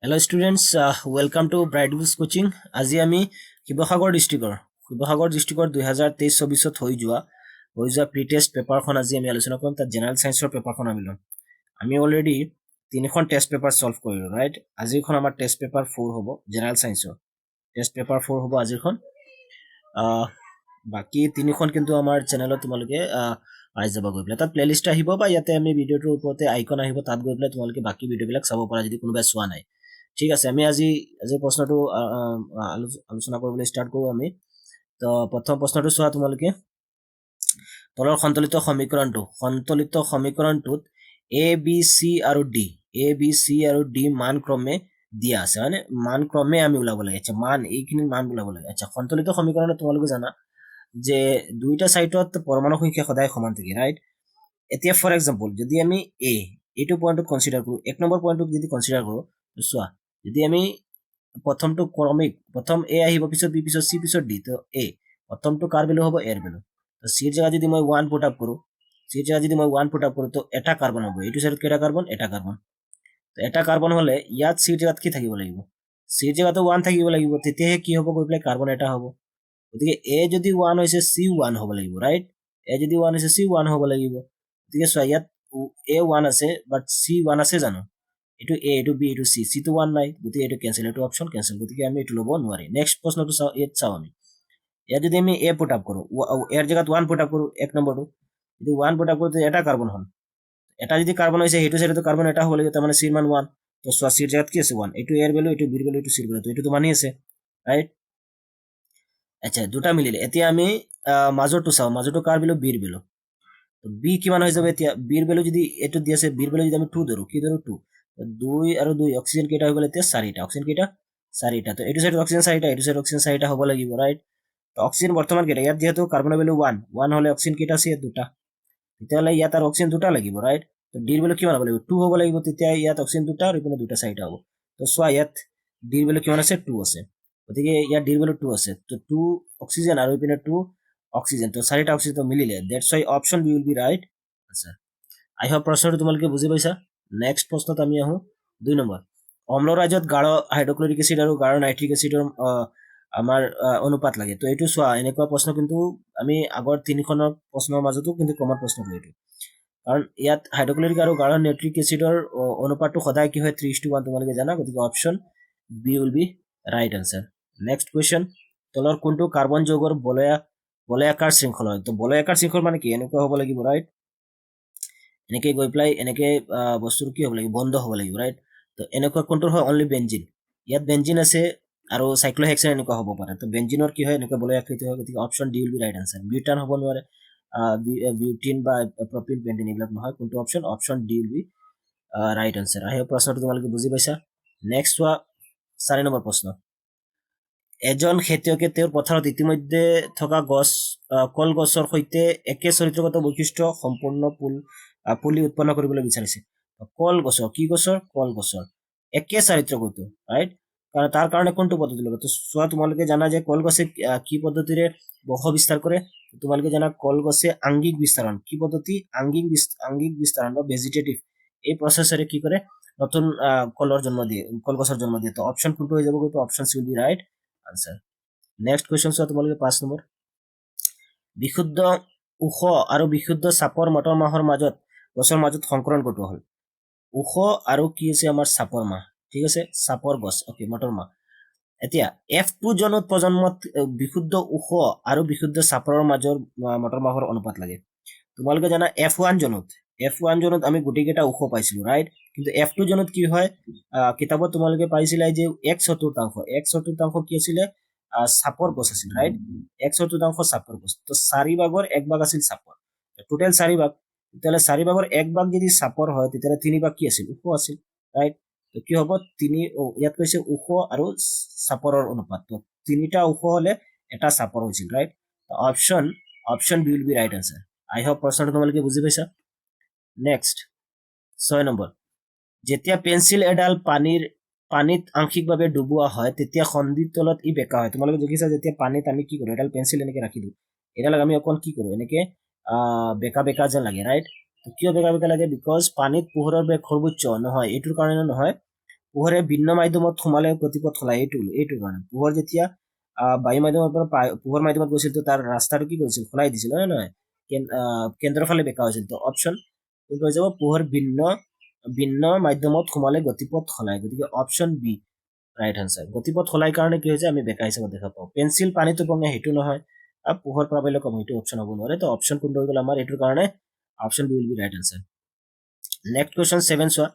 Hello students, welcome to Bright Books Coaching. আজি আমি শিৱসাগৰ ডিষ্ট্ৰিক্টৰ 2023-24 হৈ যোৱা প্ৰি টেষ্ট পেপাৰখন আজি আমি আলোচনা কৰিম। তাত জেনাৰেল সায়েন্সৰ পেপাৰখন আমি ল'ম। আমি অলৰেডি তিনিখন টেষ্ট পেপাৰ সলভ কৰিলো, ৰাইট? আজিৰখন আমাৰ টেষ্ট পেপাৰ 4 হ'ব, জেনাৰেল সায়েন্সৰ টেষ্ট পেপাৰ 4 হ'ব আজিৰখন। বাকি তিনিখন কিন্তু আমাৰ চেনেলত তোমালোকে পাই যাবা গৈ পেলাই। তাত প্লেলিষ্ট আহিব বা ইয়াতে আমি ভিডিঅ'টোৰ ওপৰতে আইকন আহিব, তাত গৈ পেলাই তোমালোকে বাকি ভিডিঅ'বিলাক চাব পাৰা যদি কোনোবাই চোৱা নাই। ঠিক আছে, আমি আজি প্ৰশ্নটো আলোচনা কৰিবলৈ ষ্টাৰ্ট কৰোঁ আমি। তো প্ৰথম প্ৰশ্নটো চোৱা তোমালোকে। তলৰ সন্তলিত সমীকৰণটোত এ বি চি আৰু ডি মান ক্ৰমে দিয়া আছে, মানে মান ক্ৰমে আমি ওলাব লাগে। আচ্ছা, এইখিনি মান ওলাব লাগে। আচ্ছা, সন্তলিত সমীকৰণত তোমালোকে জানা যে দুইটা সাইডত পৰমাণু সংখ্যা সদায় সমান থাকে, ৰাইট? এতিয়া ফৰ এক্সাম্পল যদি আমি এইটো পইণ্টক কনচিডাৰ কৰোঁ, 1 নম্বৰ পইণ্টক যদি কনচিডাৰ কৰোঁ, চোৱা যদি আমি প্ৰথমটো ক্ৰমিক, প্ৰথম এ আহিব, পিছত বি, পিছত চি, পিছত ডি, তো এ প্ৰথমটো কাৰ ভ্যালু হ'ব, এৰ ভ্যালু। তো চিৰ জায়গা যদি মই 1 পুট আপ কৰোঁ, তো এটা কাৰ্বন হ'ব। এইটো সাইডত কেইটা কাৰ্বন? এটা কাৰ্বন। তো এটা কাৰ্বন হলে ইয়াত চিৰ জায়গাত কি থাকিব লাগিব? চিৰ জায়গাতো 1 থাকিব লাগিব, তেতিয়াহে কি হ'ব গৈ পেলাই কাৰ্বন এটা হ'ব। গতিকে এ যদি 1 হৈছে চি 1 হ'ব লাগিব, ৰাইট? এ যদি 1 হৈছে চি 1 হ'ব লাগিব। গতিকে চোৱা ইয়াত এ 1 আছে বাট চি 1 আছে জানো? এইটো এ, এইটো বি, এইটো চি, চিটো 1 নাই, গতিকে এইটো কেনসেল, এইটো অপশন কেনসেল, গতিকে আমি এইটো ল'ব নোৱাৰি। নেক্সট প্ৰশ্নটো চাওঁ, ইয়াত চাওঁ আমি। ইয়াত যদি আমি এ পুট আপ কৰোঁ, এৰ জায়গাত 1 পুট আপ কৰোঁ, 1 নম্বৰটো যদি 1 পুট আপ কৰোঁ, এটা কাৰ্বন হ'ল। এটা যদি কাৰ্বন হৈছে সেইটো সাইডতো কাৰ্বন এটা হ'ব লাগিব, তাৰমানে চিৰ মান 1। তো চোৱা চিৰ জায়গাত কি আছে? 1। এইটো এৰ ভ্যালু, এইটো বিৰ ভ্যালু, এইটো চিৰ ভ্যালু, তো এইটো মানি আছে, ৰাইট? আচ্ছা, দুটা মিলিলে। এতিয়া আমি মাজৰটো চাওঁ, মাজৰটো কাৰ ভ্যালু? বিৰ ভ্যালু। তো বি কিমান হৈ যাব? এতিয়া বিৰ ভ্যালু যদি এইটো দি আছে, বিৰ ভ্যালু যদি আমি 2 ধৰো, কি ধৰো? 2। 2 আৰু 2 অক্সিজেন কেইটা হৈ গ'ল? এতিয়া 4টা। অক্সিজেন কেইটা? 4টা। তো এইটো সাইডত অক্সিজেন 4টা, এইটো সাইডত অক্সিজেন 4টা হ'ব লাগিব, ৰাইট? তো অক্সিজেন বৰ্তমান কেইটা? ইয়াত যেহেতু কাৰ্বনৰ ভ্যালু 1 হলে অক্সিজেন কেইটা আছে? ইয়াত 2টা। তেতিয়াহ'লে ইয়াত আৰু অক্সিজেন 2টা লাগিব, ৰাইট? তো ডিৰ ভ্যালু কিমান হ'ব লাগিব? 2 হ'ব লাগিব। তেতিয়া ইয়াত অক্সিজেন 2টা আৰু ইপিনে 2টা 4টা হ'ব। তো চোৱা ইয়াত ডিৰ ভ্যালু কিমান আছে? 2 আছে। গতিকে ইয়াত ডিৰ ভ্যালু 2 আছে, তো 2 অক্সিজেন আৰু ইপিনে 2 অক্সিজেন, তো 4টা অক্সিজেন তো মিলিলে। That's why option B will be right answer. I hope প্ৰশ্নটো তোমালোকে বুজি পাইছা। নেক্সট প্ৰশ্নত আমি আহোঁ 2 নম্বৰ। অম্ল ৰাজ্যত গাঢ় হাইড্ৰক্লৰিক এচিড আৰু গাঢ় নাইট্ৰিক এচিডৰ আমাৰ অনুপাত লাগে। তো এইটো চোৱা, এনেকুৱা প্ৰশ্ন কিন্তু আমি আগৰ তিনিখনৰ প্ৰশ্নৰ মাজতো কিন্তু কমন প্ৰশ্নটো এইটো, কাৰণ ইয়াত হাইড্ৰক্লৰিক আৰু গাঢ় নাইট্ৰিক এচিডৰ অনুপাতটো সদায় কি হয়? 3:1 তোমালোকে জানা, গতিকে option B will be right answer. Next question, তলৰ কোনটো কাৰ্বন যৌগৰ বলয়াকাৰ শৃংখল হয়? তো বলয়াকাৰ শৃংখল মানে কি? এনেকুৱা হ'ব লাগিব, ৰাইট? এনেকে গৈ পেলাই এনেকে বস্তুটো কি হ'ব লাগিব? বন্ধ হ'ব লাগিব, ৰাইট? তো এনেকুৱা কোনটোৰ হয়? Only benzene. ইয়াত বেঞ্জিন আছে আৰু সাইক্লোহেক্সেন এনেকুৱা হ'ব পাৰে। তো বেঞ্জিনৰ কি হয়? এনেকুৱা বলয় আকৃতি হয়, গতিকে option D will be right answer. বিউটান হ'ব নোৱাৰে, বিউটিন বা প্ৰপিন পেণ্টেন এইবিলাক নহয়। কোনটো option? Option D will be right answer. আহি প্ৰশ্নটো তোমালোকে বুজি পাইছা। নেক্সট চোৱা, 4 নম্বৰ প্ৰশ্ন। এজন খেতিয়কে তেওঁৰ পথাৰত ইতিমধ্যে থকা কলগছৰ সৈতে একে চৰিত্ৰগত বৈশিষ্ট্য সম্পূৰ্ণ পুলি উৎপন্ন কৰিবলৈ বিচাৰিছে। কলগছৰ, কি গছৰ? কলগছৰ একে চাৰিত্ৰগত, ৰাইট? কাৰণ তাৰ কাৰণে কোনটো পদ্ধতি ল'ব? তো চোৱা, তোমালোকে জানা যে কলগছে কি পদ্ধতিৰে বংশ বিস্তাৰ কৰে? তোমালোকে জানা কলগছে আংগিক বিস্তাৰণ, কি পদ্ধতি? আংগিক বিস্তাৰণ বা ভেজিটেটিভ, এই প্ৰচেছেৰে কি কৰে? নতুন কলগছৰ জন্ম দিয়ে। তো অপশন কোনটো হৈ যাব? Option C will be right answer. Next question চোৱা তোমালোকে 5 নম্বৰ। বিশুদ্ধ ওখ আৰু বিশুদ্ধ চাপৰ মটৰ মাহৰ গছৰ মাজত সংকৰণ ক'তো হ'ল? ওখ আৰু কি আছে? আমাৰ চাপৰ মাহ, ঠিক আছে, চাপৰ গছ, অকে, মটৰ মাহ। এতিয়া F2 জনত প্ৰজন্মত বিশুদ্ধ ওখ আৰু বিশুদ্ধ চাপৰৰ মাজৰ মটৰ মাহৰ অনুপাত লাগে। তোমালোকে জানা F1 জনত আমি গোটেইকেইটা ওখ পাইছিলো, ৰাইট? কিন্তু F2 জনত কি হয়? কিতাপত তোমালোকে পাইছিলা যে 1/4 কি আছিলে? চাপৰ গছ আছিল, ৰাইট? 1/4 চাপৰ গছ। তো 4 ভাগৰ 1 ভাগ আছিল চাপৰ, টোটেল 4 ভাগ। তেতিয়াহ'লে 4 ভাগৰ 1 ভাগ যদি চাপৰ হয়, তেতিয়াহ'লে 3 ভাগ কি আছিল? ওখ আছিল, ৰাইট? তো কি হ'ব? ইয়াত কৈছে ওখ আৰু চাপৰৰ অনুপাত। তো 3টা ওখ হলে এটা চাপৰ হৈছিল, right? Option B will be right answer. I hope প্ৰশ্নটো তোমালোকে বুজি পাইছা। Next 6 number. যেতিয়া পেন্সিল এডাল পানীত আংশিকভাৱে ডুবোৱা হয়, তেতিয়া সন্ধিৰ তলত ই বেকা হয়। তোমালোকে দেখিছা যেতিয়া পানীত আমি কি কৰো? এডাল পেন্সিল এনেকে ৰাখি দিওঁ, এডালক আমি অকণ কি কৰো? এনেকে বেকা বেকা যেন লাগে, ৰাইট? কিয় বেকা বেকা লাগে? বিকজ পানীত পোহৰৰ বেগ সৰ্বোচ্চ নহয়, এইটোৰ কাৰণে নহয়। পোহৰে ভিন্ন মাধ্যমত সোমালে গতিপথ সলায়, এইটো কাৰণে পোহৰ যেতিয়া বায়ু মাধ্যমৰ পৰা পোহৰ মাধ্যমত গৈছিল তো তাৰ ৰাস্তাটো কি কৰিছিল, সলাই দিছিল, হয় নহয়, কেন্দ্ৰৰ ফালে বেকা হৈছিল। তো অপশ্যন কোনটো হৈ যাব, পোহৰ ভিন্ন মাধ্যমত সোমালে গতিপথ সলায়, গতিকে অপশ্যন বি ৰাইট আনসাৰ। গতিপথ সলাই কাৰণে কি হৈছে, আমি বেকা হিচাপত দেখা পাওঁ। পেঞ্চিল পানীত উপঙে সেইটো নহয়, আৰু পোহৰ প্ৰাবল্য কম সেইটো অপশ্যন হ'ব নোৱাৰে। তো অপশ্যন কোনটো হৈ গ'ল আমাৰ, এইটোৰ কাৰণে option B will be right answer. Next question 7 চোৱা,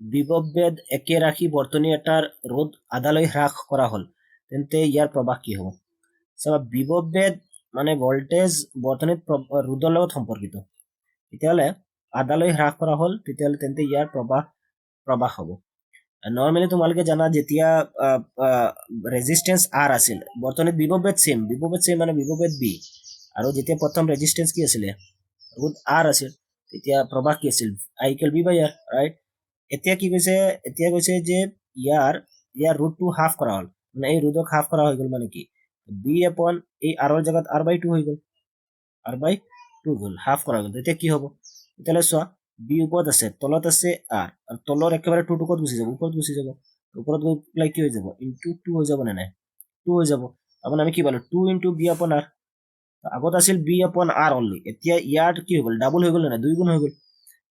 বিভৱভেদ একে ৰাখি বৰ্তনী এটাৰ ৰোধ আধালৈ হ্ৰাস কৰা হ'ল, তেন্তে ইয়াৰ প্ৰবাহ কি হ'ব? চাবা, বিভৱভেদ মানে ভল্টেজ বৰ্তনীত ৰোধৰ লগত সম্পৰ্কিত, তেতিয়াহ'লে আধালৈ হ্ৰাস কৰা হ'ল, তেতিয়াহ'লে তেন্তে ইয়াৰ প্ৰবাহ হ'ব। নৰ্মেলি তোমালোকে জানা, যেতিয়া ৰেজিষ্টেন্স আৰ আছিল, বৰ্তনীত বিভৱভেদ চেম মানে বিভৱভেদ বি, আৰু যেতিয়া প্ৰথম ৰেজিষ্টেন্স কি আছিলে, ৰোধ আৰ আছিল, তেতিয়া প্ৰবাহ কি আছিল, আই ইকুৱেল বি বাই আৰ, ৰাইট। এতিয়া কি কৈছে, যে ইয়াৰ ৰোধটো হাফ কৰা হ'ল, মানে এই ৰোধক হাফ কৰা হৈ গ'ল, মানে কি বি আপন এই আৰৰ জেগাত আৰ বাই টু হৈ গ'ল, হাফ কৰা হৈ গ'ল। তেতিয়া কি হ'ব, তেতিয়াহ'লে চোৱা, বি ওপৰত আছে, তলত আছে আৰ, আৰু তলৰ একেবাৰে টুটো ক'ত গুচি যাব, ওপৰত গুচি যাব, ওপৰত গৈ পেলাই কি হৈ যাব, ইনটু টু হৈ যাব নে নাই, টু হৈ যাব। তাৰমানে আমি কি পালো, two into B upon R, আগত আছিল বি আপন আৰ অনলি, এতিয়া ইয়াৰ কি হৈ গ'ল, ডাবল হৈ গ'ল নে নাই, 2 গুণ হৈ গ'ল।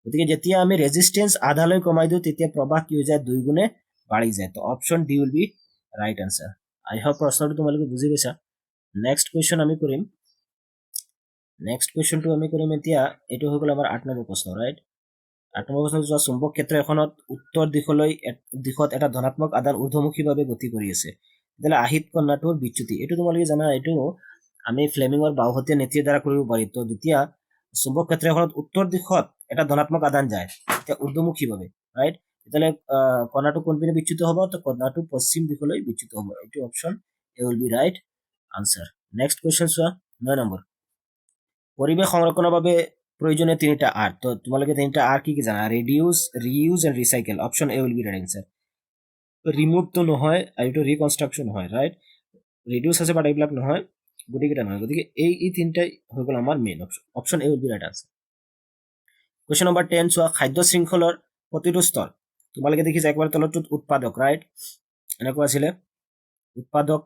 গতিকে যেতিয়া আমি ৰেজিষ্টেন্স আধালৈ কমাই দিওঁ, তেতিয়া প্ৰবাহ কি হৈ যায়, 2 গুণে বাঢ়ি যায়। তো option D will be right answer. I hope প্ৰশ্নটো তোমালোকে বুজি পাইছা। নেক্সট কুৱেশ্যন আমি কৰিম এতিয়া, এইটো হৈ গ'ল আমাৰ 8 নম্বৰ প্ৰশ্ন, ৰাইট। 8 নম্বৰ প্ৰশ্ন চোৱা, চুম্বক ক্ষেত্ৰ এখনত উত্তৰ দিশত এটা ধনাত্মক আধান ঊৰ্ধ্বমুখীভাৱে গতি কৰি আছে, তেতিয়াহ'লে আহিত কণাটোৰ বিচ্যুতি, এইটো তোমালোকে জানা, এইটো আমি ফ্লেমিঙৰ বাওহতীয়া নীতিৰ দ্বাৰা কৰিব পাৰি। তো যেতিয়া চুম্বক ক্ষেত্ৰ এখনত উত্তৰ দিশত এটা ধনাত্মক আদান যায়, তেতিয়া ঊৰ্ধ্বমুখীভাৱে, ৰাইট, তেতিয়াহ'লে কণাটো কোনপিনে বিচ্যুত হ'ব, তো কণাটো পশ্চিম দিশলৈ বিচ্যুত হ'ব। এইটো option a will be right answer. Next question চোৱা, 9 নম্বৰ, পৰিৱেশ সংৰক্ষণৰ বাবে প্ৰয়োজনীয় 3টা আৰ। তো তোমালোকে 3টা আৰ কি জানা, reduce, reuse and recycle. Option a will be right answer. ৰিমুভটো নহয়, আৰু এইটো ৰিকনষ্ট্ৰাকশ্যন হয়, ৰাইট। ৰিডিউচ আছে বাট এইবিলাক নহয়, গোটেইকেইটা নহয়। গতিকে এই 3টাই হৈ গ'ল আমাৰ main option. Option a will be right answer. Question number 10 চোৱা, খাদ্য শৃংখলৰ প্ৰতিটো স্তৰ, তোমালোকে দেখিছা একবাৰ তলতটোত উৎপাদক, ৰাইট, এনেকুৱা আছিলে উৎপাদক,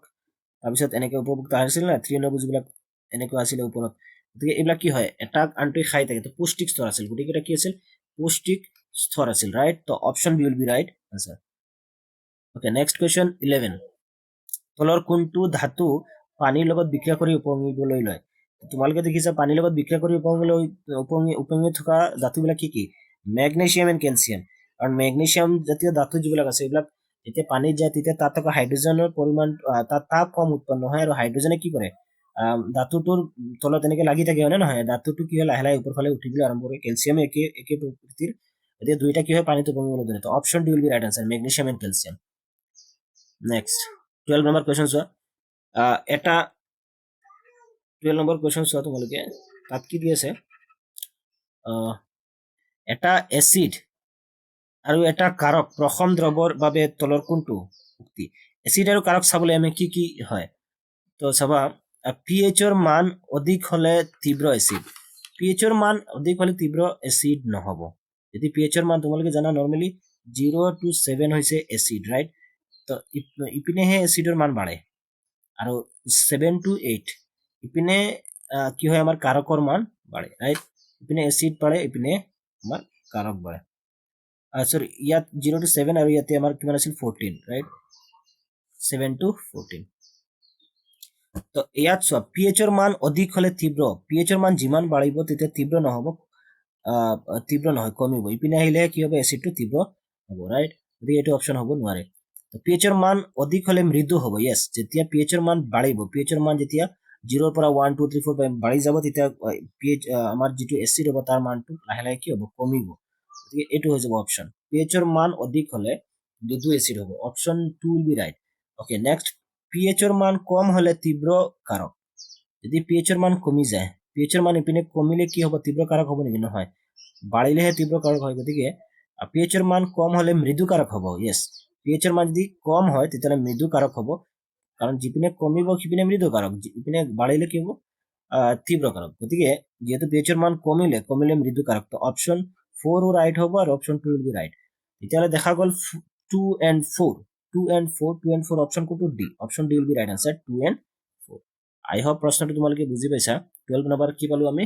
তাৰপিছত এনেকৈ উপভোক্তা আছিল না, তৃণভোজীবিলাক এনেকুৱা আছিলে ওপৰত। গতিকে এইবিলাক কি হয়, এটাক আনটোৱে খাই থাকে, তো পুষ্টিক স্তৰ আছিল, গোটেইকেইটা কি আছিল, পুষ্টিক স্তৰ আছিল, ৰাইট। তো option B will be right answer. Okay, next question 11, তলৰ কোনটো ধাতু পানীৰ লগত বিক্ৰিয়া কৰি উপঙিবলৈ লয়? তোমালোকে দেখিছা পানীৰ লগত বিক্ৰিয়া কৰি উপঙি থকা ধাতুবিলাক কি কি, মেগনেছিয়াম এণ্ড কেলছিয়াম। কাৰণ মেগনেছিয়াম জাতীয় ধাতু যিবিলাক আছে, এইবিলাক যেতিয়া পানীত যায়, তেতিয়া তাত থকা হাইড্ৰজেনৰ পৰিমাণ, তাত তাপ কম উৎপন্ন হয়, আৰু হাইড্ৰজেনে কি কৰে, ধাতুটোৰ তলত এনেকে লাগি থাকে, হয় নে নহয়, ধাতুটো কি হয়, লাহে লাহে ওপৰ ফালে উঠিবলৈ আৰম্ভ কৰে। কেলছিয়ামে একে প্ৰকৃতিৰ, এতিয়া দুইটা কি হয়, পানীত উপঙিবলৈ ধৰে। তো option D will be right answer, magnesium and calcium. Next 12 number question চোৱা, এটা 12 নম্বৰ কুৱেশ্যন চোৱা তোমালোকে, তাত কি দি আছে, এটা এচিড আৰু এটা কাৰক প্ৰথম দ্ৰৱৰ বাবে তলৰ কোনটো উক্তি? এচিড আৰু কাৰক চাবলৈ আমি কি কি হয়, তো চাবা, পিএইচৰ মান অধিক হলে তীব্ৰ এচিড, পিএইচৰ মান অধিক হলে তীব্ৰ এচিড নহব। যদি পিএইচৰ মান তোমালোকে জানা নৰ্মেলি 0 to 7 হৈছে এচিড, ৰাইট। তো ইপিনেহে এচিডৰ মান বাঢ়ে, আৰু 7 to 8 ইপিনে কি হয়, আমাৰ কাৰকৰ মান বাঢ়ে, ৰাইট। ইপিনে এচিড বাঢ়ে, ইপিনে আমাৰ কাৰক বাঢ়ে। সৰি, ইয়াত 0 to 7 আৰু ইয়াতে আমাৰ কিমান আছিল, 14, ৰাইট, 7 to 14। তো ইয়াত চোৱা, পিএইচৰ মান অধিক হলে তীব্ৰ, পিএইচৰ মান যিমান বাঢ়িব তেতিয়া তীব্ৰ নহয়, কমিব। ইপিনে আহিলে কি হ'ব, এচিডটো তীব্ৰ হ'ব, ৰাইট। গতিকে এইটো অপশ্যন হ'ব নোৱাৰে। পিএইচৰ মান অধিক হলে মৃদু হ'ব, য়েছ, যেতিয়া পিএইচৰ মান বাঢ়িব, পিএইচৰ মান যেতিয়া 0 পৰা 1 2 3 4 বাঢ়ি যাব, তেতিয়া পিএইচ আমাৰ যিটো এচিড হ'ব তাৰ মানটো লাহে লাহে কি হ'ব, কমিব। গতিকে এইটো হৈ যাব অপশ্যন, পিএইচৰ মান অধিক হলে মৃদু এচিড হ'ব। Option 2 will be right. Okay, next, পিএইচৰ মান কম হলে তীব্ৰ কাৰক, যদি পিএইচৰ মান কমি যায়, পিএইচৰ মান ইপিনে কমিলে কি হ'ব, তীব্ৰ কাৰক হ'ব নেকি, নহয়, বাঢ়িলেহে তীব্ৰ কাৰক হয়। গতিকে পিএইচৰ মান কম হলে মৃদু কাৰক হ'ব, য়েছ, পিএইচৰ মান যদি কম হয় তেতিয়াহ'লে মৃদু কাৰক হ'ব, কাৰণ যিপিনে কমিব সিপিনে মৃদু কাৰক, ইপিনে বাঢ়িলে কি হ'ব, তীব্ৰ কাৰক। গতিকে যেহেতু পিএইচৰ মান কমিলে মৃদু কাৰক, তো অপশ্যন 4 ৰাইট হ'ব, আৰু অপশ্যন 2 উইল বি ৰাইট। তেতিয়াহ'লে দেখা গ'ল 2 and 4. 2 and 4, 2 and 4 অপশন কোনটো D, option D will be right answer 2 and 4. I hope প্ৰশ্নটো তোমালোকে বুজি পাইছা। 12 নম্বৰ কি পালো আমি,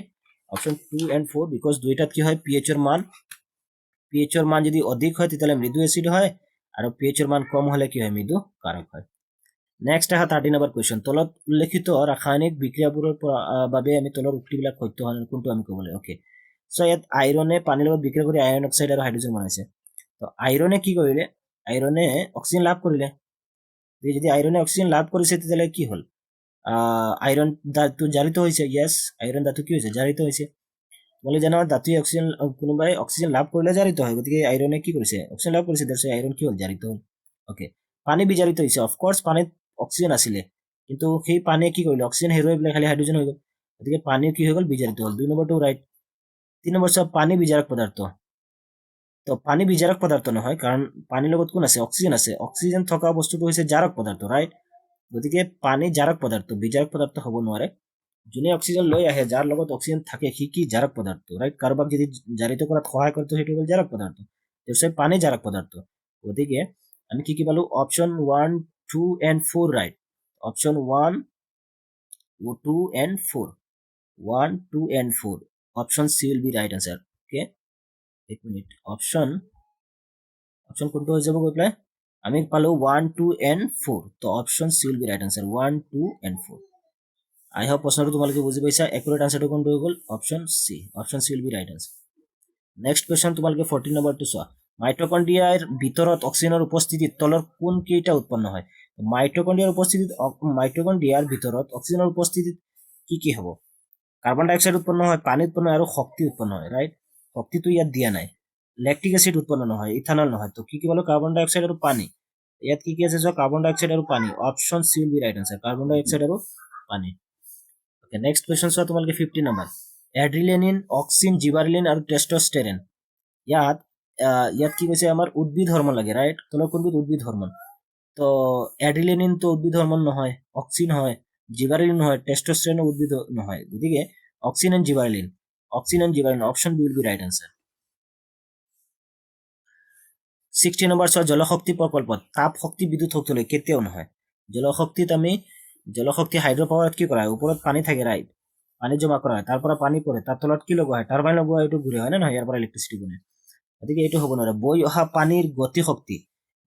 অপশন 2 and 4, বিকজ দুইটাত কি হয় pH ৰ মান যদি অধিক হয় তেতিয়াহ'লে মৃদু এসিড হয়, আৰু pH ৰ মান কম হলে কি হয়, মৃদু কাৰক হয়। নেক্সট আহা 13 নম্বৰ কুৱেশ্যন, তলত উল্লেখিত ৰাসায়নিক বিক্ৰিয়াবোৰৰ বাবে আমি তলৰ উক্তিবিলাক সত্য হয় কোনটো আমি ক'ব লাগে। ওকে, সো ইয়াত আইৰনে পানীৰ লগত বিক্ৰিয়া কৰি আয়ৰন অক্সাইড আৰু হাইড্ৰজেন বনাইছে। তো আইৰনে কি কৰিলে, আইৰনে অক্সিজেন লাভ কৰিলে। যদি আইৰনে অক্সিজেন লাভ কৰিছে তেতিয়াহ'লে কি হ'ল, আইৰন ধাতু জাৰিত হৈছে। ইয়েছ, আইৰন ধাতু কি হৈছে, জাৰিত হৈছে। বলে জানো ধাতুৱে অক্সিজেন, কোনোবাই অক্সিজেন লাভ কৰিলে জাৰিত হয়, গতিকে আইৰনে কি কৰিছে, অক্সিজেন লাভ কৰিছে, তাৰপিছত আইৰন কি হ'ল, জাৰিত হ'ল। ওকে, পানী বিজাৰিত হৈছে। অফক'ৰ্ছ পানীত অক্সিজেন আছিলে, কিন্তু সেই পানীয়ে কি কৰিলে, অক্সিজেন হেৰুৱাই পেলাই খালি হাইড্ৰজেন হৈ গ'ল, গতিকে পানী কি হৈ গ'ল, বিজাৰিত হ'ল। 2 নম্বৰটো ৰাইট। 3 নম্বৰ চাওক, পানী বিজাৰক পদাৰ্থ। তো পানী বিজাৰক পদাৰ্থ নহয়, কাৰণ পানীৰ লগত কোন আছে, অক্সিজেন আছে। অক্সিজেন থকা বস্তুটো হৈছে জাৰক পদাৰ্থ, ৰাইট। গতিকে পানী জাৰক পদাৰ্থ, বিজাৰক পদাৰ্থ হ'ব নোৱাৰে। যোনে অক্সিজেন লৈ আহে, যাৰ লগত অক্সিজেন থাকে, সি কি জাৰক পদাৰ্থ, ৰাইট। কাৰোবাক যদি জাৰিত কৰাত সহায় কৰে সেইটো হ'ল জাৰক পদাৰ্থ, তাৰপিছত পানী জাৰক পদাৰ্থ। গতিকে আমি কি পালো, option 1, 2 and 4 right. Option 1, 2 and 4, 1, 2 and 4, option C will be right answer. Okay, এক মিনিট, অপশন কোনটো হৈ যাব গৈ পেলাই, আমি পালো 1, 2 and 4, তো option C will be right answer 1, 2 and 4. I hope প্ৰশ্নটো তোমালোকে বুজি পাইছা। একুৰেট আনসাৰটো কোনটো হৈ গ'ল, option C will be right answer. Next question তোমালোকে 14 নম্বৰটো চোৱা, মাইটকণ্ড্ৰিয়াৰ ভিতৰত অক্সিজেনৰ উপস্থিতিত তলৰ কোন কেইটা উৎপন্ন হয়। মাইটকণ্ড্ৰিয়াৰ ভিতৰত অক্সিজেনৰ উপস্থিতিত কি কি হ'ব, কাৰ্বন ডাই অক্সাইড উৎপন্ন হয়, পানী উৎপন্ন হয়, আৰু শক্তি উৎপন্ন হয়, ৰাইট। শক্তিটো ইয়াত দিয়া নাই। লেকটিক এচিড উৎপন্ন নহয়, ইথানল নহয়, তো কি পালো, কাৰ্বন ডাই অক্সাইড আৰু পানী। ইয়াত কি আছে, কাৰ্বন ডাই অক্সাইড আৰু পানী, option C will be right answer, carbon dioxide আৰু পানী। ওকে, নেক্সট কুৱেশ্যন চোৱা তোমালোকে 15 নম্বৰ, এড্ৰিনালিন, অক্সিন, জিবাৰেলিন আৰু টেষ্টষ্টেৰন। ইয়াত কি কৈছে, আমাৰ উদ্ভিদ হৰমন লাগে, ৰাইট। তলৰ কোনবিধ উদ্ভিদ হৰমন, তো এড্ৰিনালিন তো উদ্ভিদ হৰমন নহয়, অক্সিন হয়, জিবাৰেলিন নহয়, টেষ্টষ্টেৰন উদ্ভিদ নহয়, গতিকে auxin and gibberellin, option B will be right answer. 16 নম্বৰ চোৱা, জলশক্তি প্ৰকল্পত তাপ শক্তি বিদ্যুৎ শক্তিলৈ কেতিয়াও নহয়। জলশক্তি হাইড্ৰ পাৱাৰত কি কৰা হয়, ওপৰত পানী থাকে, ৰাইট, পানী জমা কৰা হয়, তাৰ পৰা পানী পৰে, তাৰ তলত কি লগোৱা হয়, টাৰবাইন লগোৱা হয়, এইটো ঘূৰে, হয় নে নহয়, ইয়াৰ পৰা ইলেক্ট্ৰিচিটি বনে। গতিকে এইটো হ'ব নোৱাৰে। বৈ অহা পানীৰ গতি শক্তি,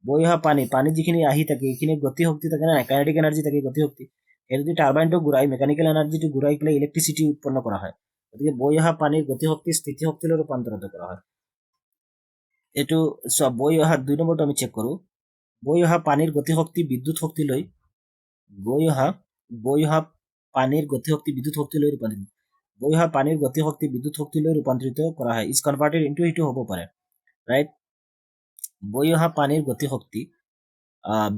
বৈ অহা পানী যিখিনি আহি থাকে এইখিনি গতি শক্তি থাকে না, কাইনেটিক এনাৰ্জি থাকে, গতি শক্তি। এই যদি টাৰবাইনটো ঘূৰাই, মেকানিকেল এনাৰ্জিটো ঘূৰাই পেলাই ইলেক্ট্ৰিচিটি উৎপন্ন কৰা হয়, গতিকে বৈ অহা পানীৰ গতি শক্তি স্থিতি শক্তিলৈ ৰূপান্তৰিত কৰা হয়। এইটো চোৱা, বৈ অহা 2 নম্বৰটো আমি চেক কৰো, বৈ অহা পানীৰ গতি শক্তি বিদ্যুৎ শক্তিলৈ, বৈ অহা পানীৰ গতি শক্তি বিদ্যুৎ শক্তিলৈ ৰূপান্তৰিত, বৈ অহা পানীৰ গতি শক্তি বিদ্যুৎ শক্তিলৈ ৰূপান্তৰিত কৰা হয়, ইজ কনভাৰ্টেড ইনটু, এইটো হ'ব পাৰে, ৰাইট। বৈ অহা পানীৰ গতি শক্তি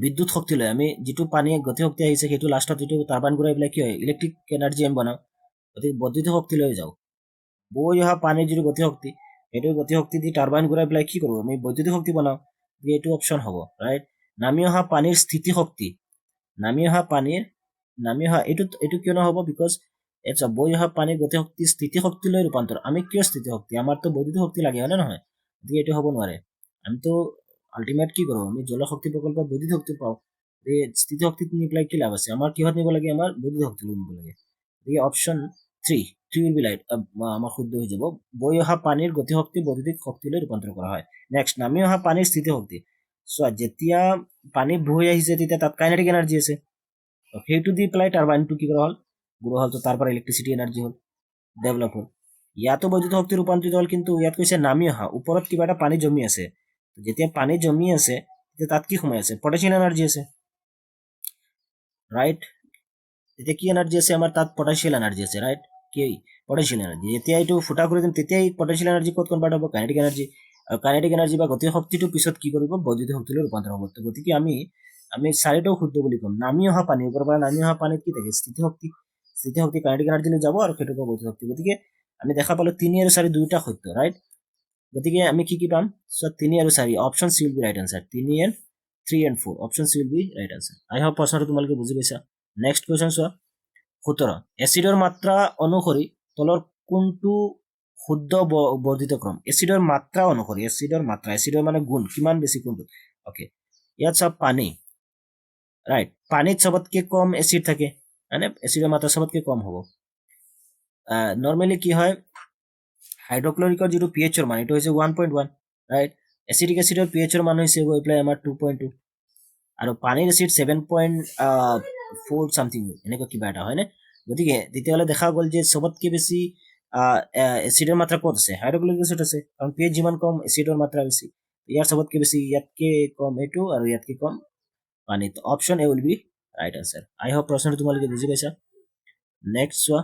বিদ্যুৎ শক্তিলৈ, আমি যিটো পানীয়ে গতি শক্তি আহিছে সেইটো লাষ্টত যিটো টাৰবাইন ঘূৰাই পেলাই কি হয়, ইলেক্ট্ৰিক এনাৰ্জি আমি বনাওঁ, গতিকে বৈদ্যুতিক শক্তিলৈ যাওঁ। বৈ অহা পানীৰ যিটো গতি শক্তি, সেইটো গতি শক্তি দি টাৰবাইন ঘূৰাই পেলাই কি কৰোঁ, আমি বৈদ্যুতিক শক্তি বনাওঁ, গতিকে এইটো অপশ্যন হ'ব, ৰাইট। নামি অহা পানীৰ স্থিতি শক্তি, এইটো কিয় নহ'ব, বিকজ বৈ অহা পানীৰ গতি শক্তি স্থিতি শক্তিলৈ ৰূপান্তৰ, আমি কিয় স্থিতি শক্তি, আমাৰতো বৈদ্যুতিক শক্তি লাগে, হয় নে নহয়, গতিকে এইটো হ'ব নোৱাৰে। আমিতো আল্টিমেট কি কৰোঁ, আমি জলশক্তি প্ৰকল্পত বৈদ্যুতিক শক্তি পাওঁ, স্থিতি শক্তিত নি পেলাই কি লাভ আছে, আমাৰ কিহত নিব লাগে, আমাৰ বৈদ্যুতিক শক্তিলৈ নিব লাগে, গতিকে অপশ্যন 3 will be right, আমাৰ শুদ্ধ হৈ যাব। বৈ অহা পানীৰ গতি শক্তি বৈদ্যুতিক শক্তিলৈ ৰূপান্তৰ কৰা হয়। নেক্সট, নামি অহা পানীৰ স্থিতি শক্তি, চোৱা, যেতিয়া পানী বৈ আহিছে তেতিয়া তাত কাইনেটিক এনাৰ্জি আছে, সেইটো দি পেলাই টাৰবাইনটো কি কৰা হ'ল, ঘূৰোৱা হ'ল, তো তাৰ পৰা ইলেক্ট্ৰিচিটি এনাৰ্জি হ'ল, ডেভেলপ হ'ল। ইয়াতো বৈদ্যুতিক শক্তি ৰূপান্তৰিত হ'ল, কিন্তু ইয়াত কৈছে নামি অহা, ওপৰত কিবা এটা পানী জমি আছে, যেতিয়া পানী জমি আছে তেতিয়া তাত কি সোমাই আছে, পটেনচিয়েল এনাৰ্জি আছে, ৰাইট। তেতিয়া কি এনাৰ্জি আছে, আমাৰ তাত পটেনচিয়েল এনাৰ্জি আছে, ৰাইট, কি পটেনচিয়েল এনাৰ্জি। যেতিয়া এইটো ফুটা কৰি দিম তেতিয়াই পটেনচিয়েল এনাৰ্জি ক'ত কনভাৰ্ট হ'ব, কাইনেটিক এনাৰ্জি, আৰু কাইনেটিক এনাৰ্জি বা গতি শক্তিটো পিছত কি কৰিব, বৈদ্যুতিক শক্তিলৈ ৰূপান্তৰ হ'ব। গতিকে আমি চাৰিটাও শুদ্ধ বুলি ক'ম। নামি অহা পানী, ওপৰৰ পৰা নামি অহা পানীত কি থাকে, স্থিতি শক্তি কাইনেটিক এনাৰ্জিলৈ যাব, আৰু সেইটোৰ পৰা বৈদ্যুতিক শক্তি। গতিকে আমি দেখা পালো 3 আৰু 4 দুয়োটা সত্য, ৰাইট। গতিকে আমি কি পাম, সো 3 আৰু 4, option C will be right answer, 3 and 4, option C will be right answer। I hope প্ৰশ্নটো তোমালোকে বুজি পাইছা। নেক্সট কুৱেশ্যন চোৱা, 17, এচিডৰ মাত্ৰা অনুসৰি তলৰ কোনটো শুদ্ধ বৰ্ধিত ক্ৰম, এচিডৰ মাত্ৰা অনুসৰি, এচিডৰ মানে গুণ কিমান বেছি কোনটো, অ'কে, ইয়াত চব পানী, ৰাইট। পানীত চবতকে কম এচিড থাকে, মানে এচিডৰ মাত্ৰা চবতকে কম হ'ব। নৰ্মেলি কি হয়, হাইড্ৰক্লৰিকৰ যিটো পি এইচৰ মান এইটো হৈছে 1.1, ৰাইট। এচিডিক এচিডৰ পি এইচৰ মান হৈছে গৈ পেলাই আমাৰ 2.2, আৰু পানীৰ এচিড 7.4 চামথিং এনেকুৱা কিবা এটা হয়নে। গতিকে তেতিয়াহ'লে দেখা গ'ল যে চবতকে বেছি এচিডৰ মাত্ৰা ক'ত আছে, হাইড্ৰক্লৰিক এচিড আছে, কাৰণ পি এইচ যিমান কম এচিডৰ মাত্ৰা বেছি। ইয়াৰ চবতকে বেছি ইয়াতকে কম এইটো, আৰু ইয়াতকে কম পানীত। Option a will be right answer. I hope প্ৰশ্নটো তোমালোকে বুজি পাইছা। নেক্সট চোৱা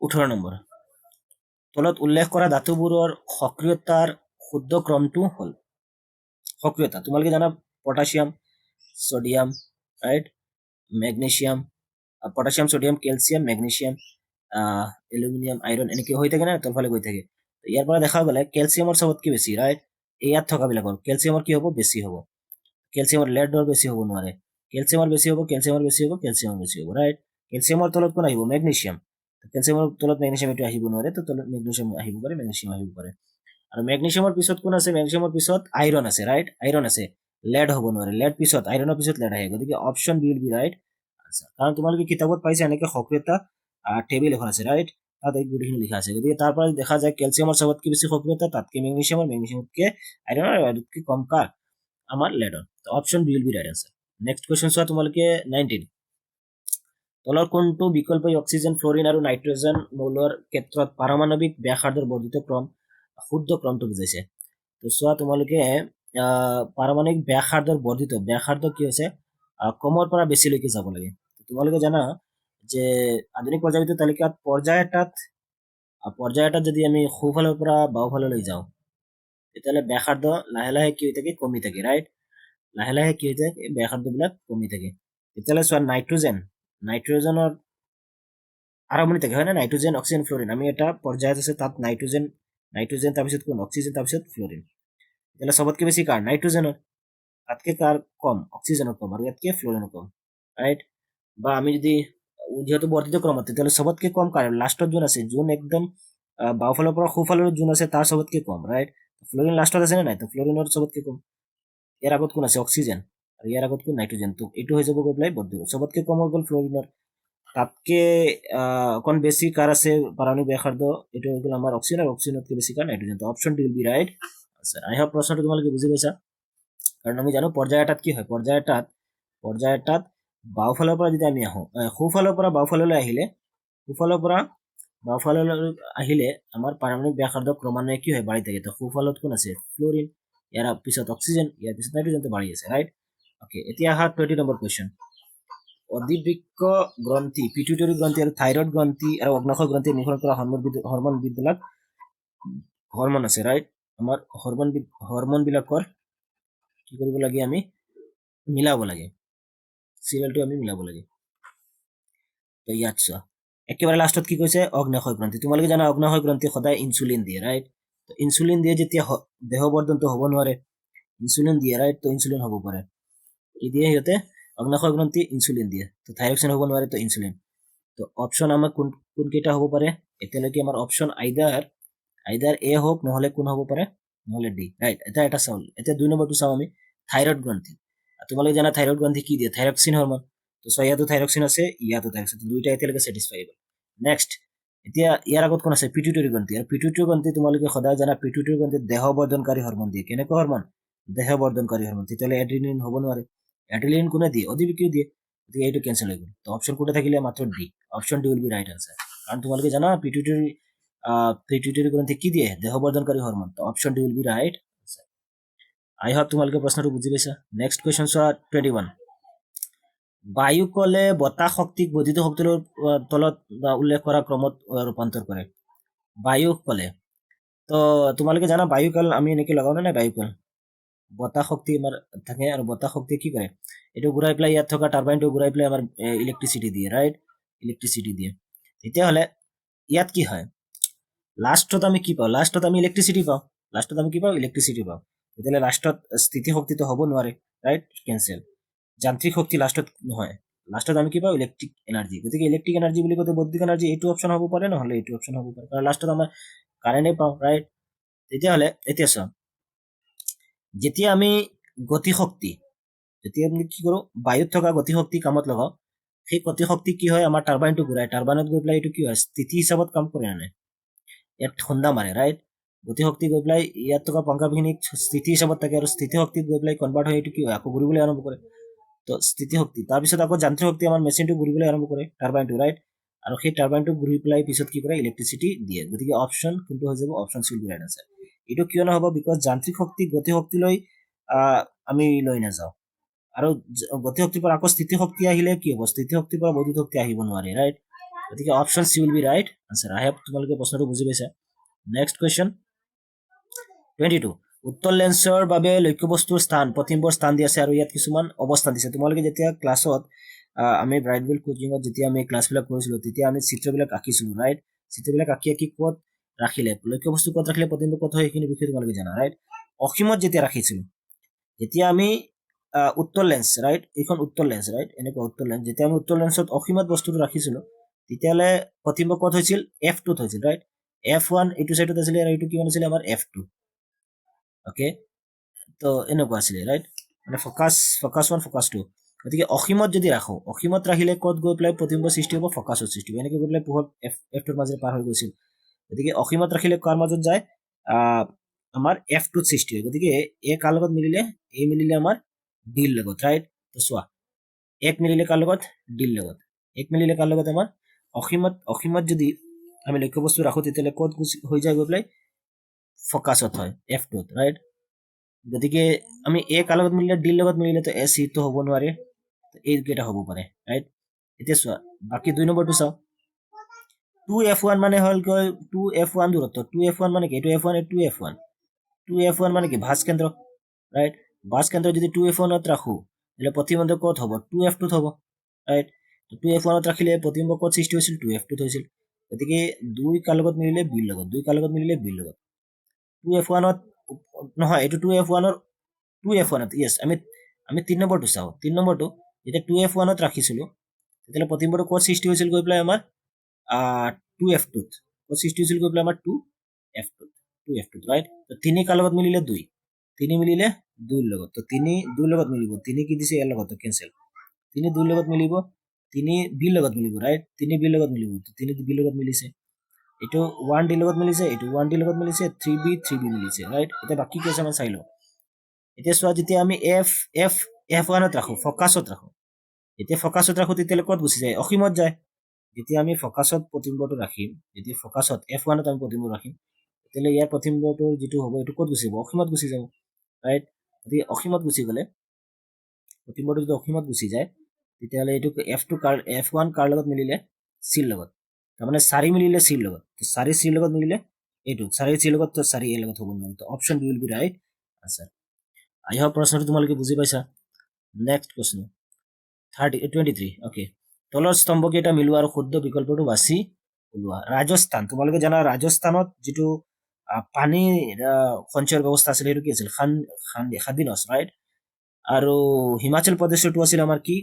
18 নম্বৰ, তলত উল্লেখ কৰা ধাতুবোৰৰ সক্ৰিয়তাৰ শুদ্ধ ক্ৰমটো হ'ল। সক্ৰিয়তা তোমালোকে জানা, potassium, sodium, right, magnesium, potassium, sodium, calcium, magnesium, aluminium, iron এনেকৈ হৈ থাকে না, তলফালে গৈ থাকে। ইয়াৰ পৰা দেখা গ'লে কেলছিয়ামৰ চবতকে বেছি, ৰাইট। ইয়াত থকাবিলাকৰ কেলছিয়ামৰ কি হ'ব, বেছি হ'ব। কেলছিয়ামৰ লেডৰ বেছি হ'ব নোৱাৰে, কেলছিয়ামৰ বেছি হ'ব, কেলছিয়ামৰ বেছি হ'ব, কেলছিয়ামৰ বেছি হ'ব, ৰাইট। কেলছিয়ামৰ তলত কোন আহিব, মেগনেছিয়াম। কেলছিয়ামৰ তলত মেগনেছিয়াম এইটো আহিব নোৱাৰে, তো তলত মেগনেছিয়াম আহিব পাৰে, মেগনেছিয়াম আহিব পাৰে। আৰু মেগনেছিয়ামৰ পিছত কোন আছে, মেগনেছিয়ামৰ পিছত আইৰণ আছে, ৰাইট, আইৰণ আছে। লেড হ'ব নোৱাৰে, লেড পিছত, আইৰণৰ পিছত লেড আহে। গতিকে option B will be right answer. কাৰণ তোমালোকে কিতাপত পাইছা এনেকৈ সক্ৰিয়তা টেবিল এখন আছে, ৰাইট, তাত এই গোটেইখিনি লিখা আছে। গতিকে তাৰ পৰা দেখা যায় কেলছিয়ামৰ চবতকে বেছি সক্ৰিয়তা, তাতকে মেগনেছিয়ামৰ, মেগনেছিয়ামতকে আইৰণৰ, আৰু আইৰণতকে কম কাৰ, আমাৰ লেডৰ। Option B will be right answer. Next question চোৱা তোমালোকে 19, তলৰ কোনটো বিকল্পই অক্সিজেন, ফ্ল'ৰিন আৰু নাইট্ৰজেন মৌলৰ ক্ষেত্ৰত পাৰমাণৱিক ব্যাসাৰ্ধৰ বৰ্ধিত ক্ৰম, শুদ্ধ ক্ৰমটো বুজাইছে। তো চোৱা তোমালোকে পাৰমাণৱিক ব্যাসাৰ্ধৰ বৰ্ধিত, ব্যাসাৰ্ধ কি হৈছে, কমৰ পৰা বেছিলৈকে যাব লাগে। তোমালোকে জানা যে আধুনিক পৰ্যায়ভিত্তিক তালিকাত পৰ্যায় এটাত যদি আমি সোঁফালৰ পৰা বাওঁফাললৈ যাওঁ, তেতিয়াহ'লে ব্যাসাৰ্ধ লাহে লাহে কি হৈ থাকে, কমি থাকে, ৰাইট। লাহে লাহে কি হৈ থাকে, ব্যাসাৰ্ধবিলাক কমি থাকে। তেতিয়াহ'লে চোৱা নাইট্ৰজেনৰ আৰম্ভণি থাকে হয় না, নাইট্ৰজেন, অক্সিজেন, ফ্ল'ৰিন। আমি এটা পৰ্যায়ত আছে, তাত নাইট্ৰজেন তাৰপিছত কোন, অক্সিজেন তাৰপিছত ফ্ল'ৰিন। তেতিয়াহ'লে চবতকে বেছি কাৰ, নাইট্ৰজেনৰ, তাতকে কাৰ কম, অক্সিজেনৰ কম, আৰু ইয়াতকে ফ্ল'ৰিনৰ কম, ৰাইট। বা আমি যদি যিহেতু বৰ্ধিত ক্ৰমত, তেতিয়াহ'লে চবতকে কম কাৰ, লাষ্টত যোন আছে, যোন একদম বাওঁফালৰ পৰা সোঁফালৰ যোন আছে তাৰ চবতকে কম, ৰাইট। ফ্ল'ৰিন লাষ্টত আছে নে নাই, তো ফ্ল'ৰিনৰ চবতকে কম। ইয়াৰ আগত কোন আছে, অক্সিজেন, আৰু ইয়াৰ আগত কোন, নাইট্ৰজেন। তো এইটো হৈ যাব গৈ পেলাই বৰ্ধিত, চবতকে কম হৈ গ'ল ফ্ল'ৰিনৰ। তাতকে অকণ বেছি কাৰ আছে পাৰমাণৱিক ব্যাসাৰ্ধ, এইটো হৈ গ'ল আমাৰ অক্সিজেন, আৰু অক্সিজেনতকে বেছি কাৰ, নাইট্ৰজেন। তো option D will be right answer. I hope প্ৰশ্নটো তোমালোকে বুজি পাইছা। কাৰণ আমি জানো পৰ্যায় এটাত কি হয়, পৰ্যায় এটাত বাওঁফালৰ পৰা যদি আমি আহোঁ, সোঁফালৰ পৰা বাওঁফাললৈ আহিলে আমাৰ পাৰমাণৱিক ব্যাসাৰ্ধ ক্ৰমান্বয়ে কি হয়, বাঢ়ি থাকে। তো সোঁফালত কোন আছে, ফ্ল'ৰিন, ইয়াৰ পিছত অক্সিজেন, ইয়াৰ পিছত নাইট্ৰজেনটো বাঢ়ি আছে, ৰাইট। অ'কে, এতিয়া আহা 20 নম্বৰ কুৱেশ্যন। অধিবৃক্ক গ্ৰন্থি, পিটুইটৰি গ্ৰন্থি আৰু থাইৰয়ড গ্ৰন্থি আৰু অগ্নাশয় গ্ৰন্থি নিৰ্ভৰ কৰা হৰম'নবিধবিলাক হৰম'ন আছে, ৰাইট। আমাৰ হৰম'নবিলাকৰ কি কৰিব লাগে, আমি মিলাব লাগে, চিৰিয়েলটো আমি মিলাব লাগে। তো ইয়াত চোৱা একেবাৰে লাষ্টত কি কৈছে, অগ্নাশয় গ্ৰন্থি। তোমালোকে জানা অগ্নাশয় গ্ৰন্থি সদায় ইনচুলিন দিয়ে, ৰাইট। তো ইনচুলিন দিয়ে যেতিয়া দেহ বৰ্ধনটো হ'ব নোৱাৰে, ইনচুলিন দিয়ে, ৰাইট। তো ইনচুলিন হ'ব পাৰে, কি দিয়ে সিহঁতে, অগ্নাশয় গ্ৰন্থি ইনচুলিন দিয়ে। তো থাইৰক্সিন হ'ব নোৱাৰে, তো ইনচুলিন। তো অপশ্যন আমাৰ কোন কেইটা হ'ব পাৰে, এতিয়ালৈকে আমাৰ অপশ্যন আইদাৰ এ হওক, নহ'লে কোন হ'ব পাৰে, নহ'লে ডি, ৰাইট। এটা চাওঁ, এতিয়া 2 নম্বৰটো চাওঁ আমি, থাইৰয়ড গ্ৰন্থি। তোমালোকে জানা থাইৰয়ড গ্ৰন্থি কি দিয়ে, থাইৰক্সিন হৰম'ন। তো ইয়াতো থাইৰক্সিন আছে, ইয়াতো থাইৰক্সিন, দুইটা এতিয়ালৈকে ছেটিছফাই হ'ল। নেক্সট, এতিয়া ইয়াৰ আগত কোন আছে, পিটুইটৰি গ্ৰন্থি। আৰু পিটুইটৰি গ্ৰন্থি তোমালোকে সদায় জানা, পিটুইটৰি গ্ৰন্থি দেহ বৰ্ধনকাৰী হৰম'ন দিয়ে। কেনেকুৱা হৰম'ন, দেহ বৰ্ধনকাৰী হৰম'ন। তেতিয়াহ'লে এড্ৰিনালিন হ'ব নোৱাৰে, এড্ৰিনালিন কোনে দিয়ে, অধিবৃক্কই দিয়ে। গতিকে এইটো কেঞ্চেল হৈ গ'ল। তো অপশ্যন কোনটা থাকিলে, মাত্ৰ D, option D will be right answer. কাৰণ তোমালোকে জানা পিটুইটৰি গ্ৰন্থি কি দিয়ে, দেহ বৰ্ধনকাৰী হৰম'ন। তো option D will be right answer. I hope তোমালোকে প্ৰশ্নটো বুজি পাইছা। নেক্সট কুৱেশ্যন চোৱা 21, বায়ুকলে বতাহ শক্তিক বৰ্ধিত শক্তিৰ তলত উল্লেখ কৰা ক্ৰমত ৰূপান্তৰ কৰে। বায়ুকলে, তো তোমালোকে জানা বায়ুকাল আমি এনেকে লগাও নাই, বায়ুকাল বতাহ শক্তি আমাৰ থাকে, আৰু বতাহ শক্তি কি কৰে, এইটো ঘূৰাই পেলাই ইয়াত থকা টাৰ্বাইনটো ঘূৰাই পেলাই আমাৰ ইলেক্ট্ৰিচিটি দিয়ে, ৰাইট, ইলেক্ট্ৰিচিটি দিয়ে। তেতিয়াহ'লে ইয়াত কি হয়, লাষ্টত আমি কি পাওঁ, লাষ্টত আমি ইলেক্ট্ৰিচিটি পাওঁ, তেতিয়াহ'লে লাষ্টত স্থিতি শক্তিটো হ'ব নোৱাৰে, ৰাইট, কেঞ্চেল। যান্ত্ৰিক শক্তি লাষ্টত নহয়, লাষ্টত আমি কি পাওঁ, ইলেক্ট্ৰিক এনাৰ্জি। গতিকে ইলেক্ট্ৰিক এনাৰ্জি বুলি কওঁতে বৈদ্যুতিক এনাৰ্জি এইটো অপশ্যন হ'ব পাৰে, নহ'লে এইটো অপশ্যন হ'ব পাৰে, কাৰণ লাষ্টত আমাৰ কাৰেণ্টে পাওঁ, ৰাইট। তেতিয়াহ'লে এতিয়া চোৱা যেতিয়া আমি গতিশক্তি যেতিয়া আমি কি কৰোঁ বায়ুত থকা গতিশক্তি কামত লগাওঁ সেই গতিশক্তি কি হয় আমাৰ টাৰবাইনটো ঘূৰাই টাৰবাইনত গৈ পেলাই এইটো কি হয় স্থিতি হিচাপত কাম কৰে নে নাই ইয়াত খুন্দা মাৰে ৰাইট গতিশক্তি গৈ পেলাই ইয়াত থকা পংখাখিনিক স্থিতি হিচাপত থাকে আৰু স্থিতি শক্তিত গৈ পেলাই কনভাৰ্ট হৈ এইটো কি হয় আকৌ ঘূৰিবলৈ আৰম্ভ কৰে তো স্থিতি শক্তি তাৰপিছত আকৌ যান্ত্ৰিক শক্তি আমাৰ মেচিনটো ঘূৰিবলৈ আৰম্ভ কৰে টাৰবাইনটো ৰাইট আৰু সেই টাৰবাইনটো ঘূৰি পেলাই পিছত কি কৰে ইলেক্ট্ৰিচিটি দিয়ে গতিকে অপশ্যন কোনটো হৈ যাব option C will be right answer এইটো কিয় নহ'ব বিকজ যান্ত্ৰিক শক্তি গতিশক্তিলৈ আমি লৈ নাযাওঁ আৰু গতিশক্তিৰ পৰা আকৌ স্থিতি শক্তি আহিলে কি হ'ব স্থিতি শক্তিৰ পৰা বৈদ্যুতিক শক্তি আহিব নোৱাৰে ৰাইট গতিকে option C will be right answer I hope তোমালোকে প্ৰশ্নটো বুজি পাইছা নেক্সট কুৱেশ্যন 22 উত্তল লেন্সৰ বাবে লক্ষ্যবস্তুৰ স্থান প্ৰতিম্বৰ স্থান দি আছে আৰু ইয়াত কিছুমান অৱস্থান দিছে তোমালোকে যেতিয়া ক্লাছত আমি ব্ৰাইট বেল কোচিঙত যেতিয়া আমি ক্লাছবিলাক কৰিছিলোঁ তেতিয়া আমি চিত্ৰবিলাক আঁকিছিলোঁ ৰাইট চিত্ৰবিলাক আঁকি আঁকি ক'ত ৰাখিলে লক্ষ্যবস্তু ক'ত ৰাখিলে প্ৰতিম্ব ক'ত হয় সেইখিনি বিষয়ে তোমালোকে জানা ৰাইট অসীমত যেতিয়া ৰাখিছিলোঁ যেতিয়া আমি উত্তল লেন্স ৰাইট এইখন উত্তল লেন্স ৰাইট এনেকুৱা উত্তল লেন্স যেতিয়া আমি উত্তল লেন্সত অসীমত বস্তুটো ৰাখিছিলোঁ তেতিয়াহ'লে প্ৰতিম্ব ক'ত হৈছিল F2ত হৈছিল ৰাইট F1 এইটো সাইডত আছিলে আৰু এইটো কিমান আছিলে আমাৰ F2 ওকে তো এনেকুৱা আছিলে ৰাইট মানে ফকাছ 1 ফকাছ 2 গতিকে অসীমত যদি ৰাখোঁ অসীমত ৰাখিলে ক'ত গৈ পেলাই প্ৰতিম্ব সৃষ্টি হ'ব ফকাছৰ সৃষ্টি হ'ব এনেকৈ গৈ পেলাই পোহৰ F2ৰ মাজেৰে পাৰ হৈ গৈছিল গতিকে অসীমত ৰাখিলে কাৰ মাজত যায় আমাৰ F2ত সৃষ্টি হয় গতিকে এ কাৰ লগত মিলিলে এ মিলিলে আমাৰ ডিৰ লগত ৰাইট তো চোৱা এক মিলিলে কাৰ লগত ডিৰ লগত এক মিলিলে কাৰ লগত আমাৰ অসীমত যদি আমি লক্ষ্যবস্তু ৰাখোঁ তেতিয়াহ'লে ক'ত হৈ যায় গৈ পেলাই ফকাছত হয় F2ত ৰাইট গতিকে আমি এ কাৰ লগত মিলিলে ডিৰ লগত মিলিলে তো এ চিটো হ'ব নোৱাৰে এইকেইটা হ'ব পাৰে ৰাইট এতিয়া চোৱা বাকী 2 নম্বৰটো চাওঁ 2F1 মানে হ'ল কৈ 2F1 দূৰত্ব 2F1 মানে কি এইটো F1 এইটো 2F1 2F1 মানে কি ভাঁজ কেন্দ্ৰ ৰাইট ভাঁজ কেন্দ্ৰ যদি 2F1ত ৰাখোঁ তাহলে প্ৰতিবিম্ব ক'ত হ'ব 2F2ত হ'ব ৰাইট 2F1ত ৰাখিলে প্ৰতিবিম্ব ক'ত সৃষ্টি হৈছিল 2F2ত হৈছিল গতিকে 2 কাৰ লগত মিলিলে বিৰ লগত 2 কাৰ লগত মিলিলে বিৰ লগত 2F1ত নহয় এইটো 2F1ৰ 2F1ত ইয়েছ আমি 3 নম্বৰটো চাওঁ 3 নম্বৰটো যেতিয়া 2F1ত ৰাখিছিলোঁ তেতিয়াহ'লে প্ৰতিবিম্বটো ক'ত সৃষ্টি হৈছিল গৈ পেলাই আমাৰ 2F2ত ক'ত সৃষ্টি হৈছিল গৈ পেলাই আমাৰ 2F2ত ৰাইট তো 3 কাৰ লগত মিলিলে 2 3 মিলিলে 2ৰ লগত তো 3 2ৰ লগত মিলিব 3 কি দিছে ইয়াৰ লগত তো কেনসেল 3 2ৰ লগত মিলিব 3 বিৰ লগত মিলিব ৰাইট 3 বিৰ লগত মিলিব তো 3 বিৰ লগত মিলিছে এইটো 1 ডিৰ লগত মিলিছে এইটো 1 ডিৰ লগত মিলিছে 3b মিলিছে ৰাইট এতিয়া বাকি কি আছে আমি চাই লওঁ এতিয়া চোৱা যেতিয়া আমি F1ত ৰাখোঁ ফকাছত ৰাখোঁ যেতিয়া ফকাছত ৰাখোঁ তেতিয়াহ'লে ক'ত গুচি যায় অসীমত যায় যেতিয়া আমি ফকাছত প্ৰতিবিম্বটো ৰাখিম যেতিয়া ফকাছত F1ত আমি প্ৰতিবিম্ব ৰাখিম তেতিয়াহ'লে ইয়াৰ প্ৰতিবিম্বটো যিটো হ'ব এইটো ক'ত গুচি যাব অসীমত গুচি যাব ৰাইট গতিকে অসীমত গুচি গ'লে প্ৰতিবিম্বটো যদি অসীমত গুচি যায় তেতিয়াহ'লে এইটো F1 কাৰ লগত মিলিলে চিৰ লগত তাৰমানে 4 মিলিলে চিৰ লগত তো 4 চিৰ লগত মিলিলে এইটো 4 চিৰ লগত তো 4 এৰ লগত হ'ব নোৱাৰে তো option B will be right answer I hope প্ৰশ্নটো তোমালোকে বুজি পাইছা নেক্সট প্ৰশ্ন 23 ওকে তলৰ স্তম্ভকেইটা মিলোৱা আৰু শুদ্ধ বিকল্পটো বাছি ওলোৱা ৰাজস্থান তোমালোকে জানা ৰাজস্থানত যিটো পানীৰ সঞ্চয়ৰ ব্যৱস্থা আছিল সেইটো কি আছিল খাদিনছ ৰাইট আৰু হিমাচল প্ৰদেশৰটো আছিল আমাৰ কি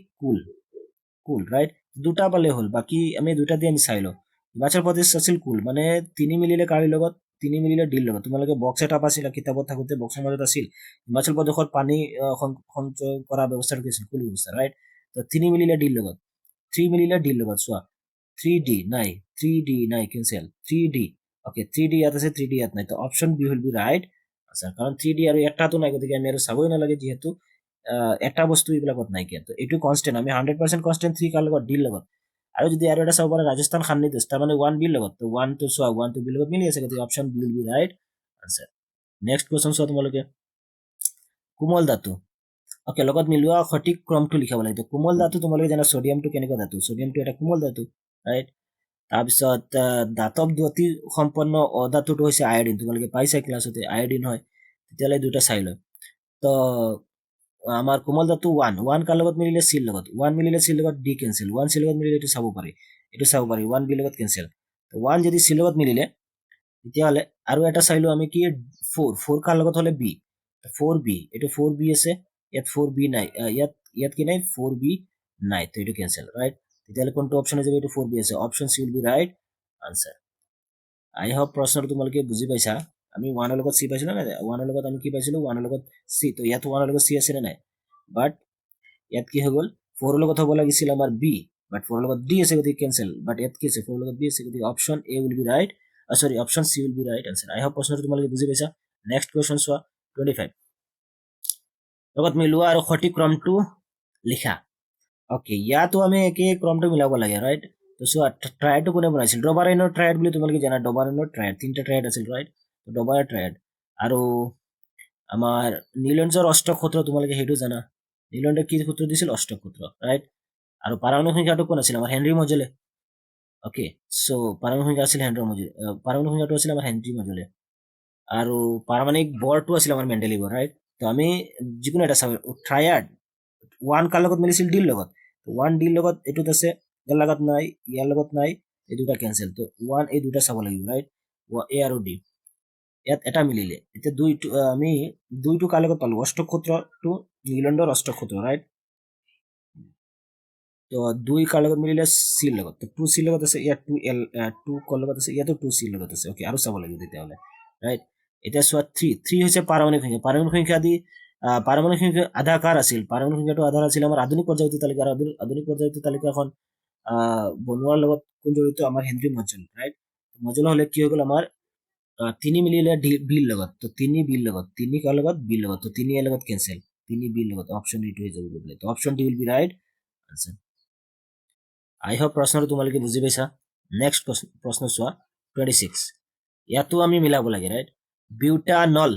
কুল ৰাইট দুটা পালে হ'ল বাকি আমি দুটা দি আমি চাই লওঁ হিমাচল প্ৰদেশ আছিল কুল মানে 3 মিলিলে কাৰ লগত 3 মিলিলে ডিৰ লগত তোমালোকে বক্স এটা পাইছিলা কিতাপত থাকোঁতে বক্সৰ মাজত আছিল হিমাচল প্ৰদেশত পানী সঞ্চয় কৰা ব্যৱস্থাটো কি আছিল কুল ব্যৱস্থা ৰাইট তো 3 মিলিলে ডিৰ লগত 3 মিলিলে ডিৰ লগত চোৱা 3D নাই কেনসেল 3D ওকে 3D ইয়াত আছে 3D ইয়াত নাই তো option B will be right আচ্ছা কাৰণ 3D আৰু একটাতো নাই গতিকে আমি আৰু চাবই নালাগে যিহেতু এটা বস্তু এইবিলাকত নাই কিন্তু এইটো কনষ্টেণ্ট আমি 100% কনষ্টেণ্ট 3 কাৰ লগত ডিৰ লগত আৰু যদি আৰু এটা চাব পাৰে ৰাজস্থান খান্নিদেশ তাৰমানে 1 বিৰ লগত তো 1 টো চোৱা 1 টো বিৰ লগত মিলি আছে গতিকে option B will be right answer next question চোৱা তোমালোকে কোমল ধাতু ওকে লগত মিলোৱা সঠিক ক্ৰমটো লিখাব লাগে কোমল ধাতু তোমালোকে জানা সোডিয়ামটো কেনেকুৱা ধাতু সোডিয়ামটো এটা কোমল ধাতু ৰাইট তাৰপিছত ধাতৱ দ্যুতি সম্পন্ন অধাতুটো হৈছে আয়োডিন তোমালোকে পাইছা ক্লাছতে আয়োডিন হয় তেতিয়াহ'লে দুটা চাই লয় তো আমাৰ কোমল ধাতু 1 কাৰ লগত মিলিলে চিৰ লগত 1 মিলিলে চিৰ লগত ডি কেনসেল 1 চিৰ লগত মিলিলে এইটো চাব পাৰি 1 বিৰ লগত কেনসেল তো 1 যদি চিৰ লগত মিলিলে তেতিয়াহ'লে আৰু এটা চাইলো আমি কি 4 কাৰ লগত হ'লে বি 4b এইটো 4b আছে ইয়াত 4b নাই ইয়াত কি নাই 4b নাই তো এইটো কেনসেল ৰাইট তেতিয়াহ'লে কোনটো অপশ্যন হৈ যাব এইটো 4b আছে option C will be right answer I hope প্ৰশ্নটো তোমালোকে বুজি পাইছা আমি 1 ৰ লগত c পাইছিলো না 1 ৰ লগত আমি কি পাইছিলো 1 ৰ লগত c তো ইয়াত 1 ৰ লগত c আছে নে নাই বাট ইয়াত কি হৈ গ'ল 4 ৰ লগত হ'ব লাগিছিল আমাৰ b বাট 4 ৰ লগত d আছে গতিকে কেনসেল বাট ইয়াত কি আছে 4 ৰ লগত b আছে গতিকে option a will be right sorry option c will be right answer I hope প্ৰশ্নটো তোমালোকে বুজি পাইছা নেক্সট কোৱেশ্চন চোৱা 25 লগত মিলোৱা আৰু সঠিক ক্ৰমটো লিখা ওকে ইয়াতো আমি একে ক্ৰমটো মিলাব লাগে ৰাইট তো চোৱা ট্ৰায়াডটো কোনে বনাইছিল ডবাৰেনৰ ট্ৰায়াড বুলি তোমালোকে জানা ডবাৰেনৰ ট্ৰায়াড তিনটা ট্ৰায়াড আছিল ৰাইট তো ডবাৰৰ ট্ৰায়াড আৰু আমাৰ নিউল্যান্ডছৰ অষ্টক সূত্ৰ তোমালোকে সেইটো জানা নিউল্যান্ডে কি সূত্ৰ দিছিল অষ্টক সূত্ৰ ৰাইট আৰু পাৰমাণবিক সংখ্যাটো কোন আছিল আমাৰ হেনৰি মজেলে ওকে সো পাৰমাণবিক সংখ্যা আছিল হেনৰি মজেলে পাৰমাণবিক সংখ্যাটো আছিল আমাৰ হেনৰি মজেলে আৰু পাৰমাণবিক বৰটো আছিল আমাৰ মেন্ডেলিভৰ ৰাইট তো আমি যিকোনো এটা চাব ট্ৰায়াড 1 কাৰ লগত মিলিছিল ডিৰ লগত 1 ডিৰ লগত এটোত আছে ইয়াৰ লগত নাই ইয়াৰ লগত নাই এই দুটা কেনসেল তো 1 এই দুটা চাব লাগিব ৰাইট এ আৰু ডি ইয়াত এটা মিলিলে এতিয়া দুইটো আমি দুইটো কাৰ লগত পালো অষ্টক সূত্ৰটো নিউল্যান্ডৰ অষ্টক সূত্ৰ ৰাইট তো 2 কাৰ লগত মিলিলে c লগত তো 2 c লগত আছে ইয়াত 2 l 2 কৰ লগত আছে ইয়াতো 2 c লগত আছে ওকে আৰু চাব লাগিব তেতিয়াহলে ৰাইট এটা চোৱা 3 হৈছে পাৰমাণবিক সংখ্যা দি পাৰমাণবিক সংখ্যা আধা কাৰ আছিল পাৰমাণবিক সংখ্যাটো আধা আছিল আমাৰ আধুনিক পৰ্যায়ভিত্তিক তালিকাৰ আধুনিক পৰ্যায়ভিত্তিক তালিকাখন বনোৱাৰ লগত কোন জড়িত আমাৰ হেনৰি মজেল ৰাইট মজেল হলে কি হৈ গ'ল আমাৰ 3 মিলিলে বিৰ লগত তো 3 বিৰ লগত 3 কাৰ লগত বিৰ লগত তো 3 এৰ লগত কেনসেল 3 বিৰ লগত অপশন এইটো হৈ যাব বোলে তো option D will be right answer I hope প্ৰশ্নটো তোমালোকে বুজি পাইছা নেক্সট প্ৰশ্ন চোৱা 26 ইয়াতো আমি মিলাব লাগে ৰাইট বিউটানল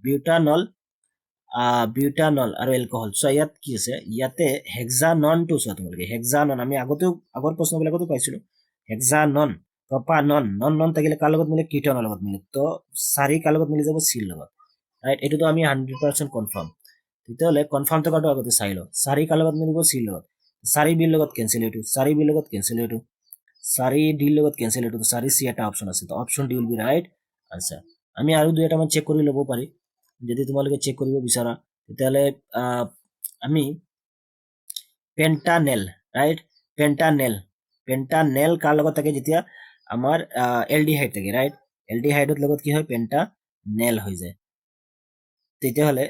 বিউটানল বিউটানল আৰু এলকহল সো ইয়াত কি আছে ইয়াতে হেক্সাননটো চোৱা তোমালোকে হেক্সানন আমি আগৰ প্ৰশ্নবিলাকতো পাইছিলো হেক্সানন প্ৰপানন নন নন থাকিলে কাৰ লগত মিলে কিটনৰ লগত মিলে তো 4 কাৰ লগত মিলি যাব চিৰ লগত ৰাইট এটোতো আমি 100% কনফাৰ্ম তেতিয়াহলে কনফাৰ্ম থকাটো আগতে চাই লওঁ 4 কাৰ লগত মিলিব চিৰ লগত 4 বিৰ লগত কেনসেল এইটো 4 বিৰ লগত কেনসেল এইটো 4 ডিৰ লগত কেনসেল এইটো 4 চি এটা অপশন আছে তো option D will be right answer আমি আৰু দুই এটা মান চেক কৰি ল'ব পাৰি যদি তোমালোকে চেক কৰিব বিচাৰা তেতিয়াহলে আমি পেন্টানেল ৰাইট পেন্টানেল কাৰ লগত থাকে যেতিয়া আমাৰ এলডিহাইড থাকে ৰাইট এলডিহাইডৰ লগত কি হয় পেন্টানেল হৈ যায় তেতিয়াহলে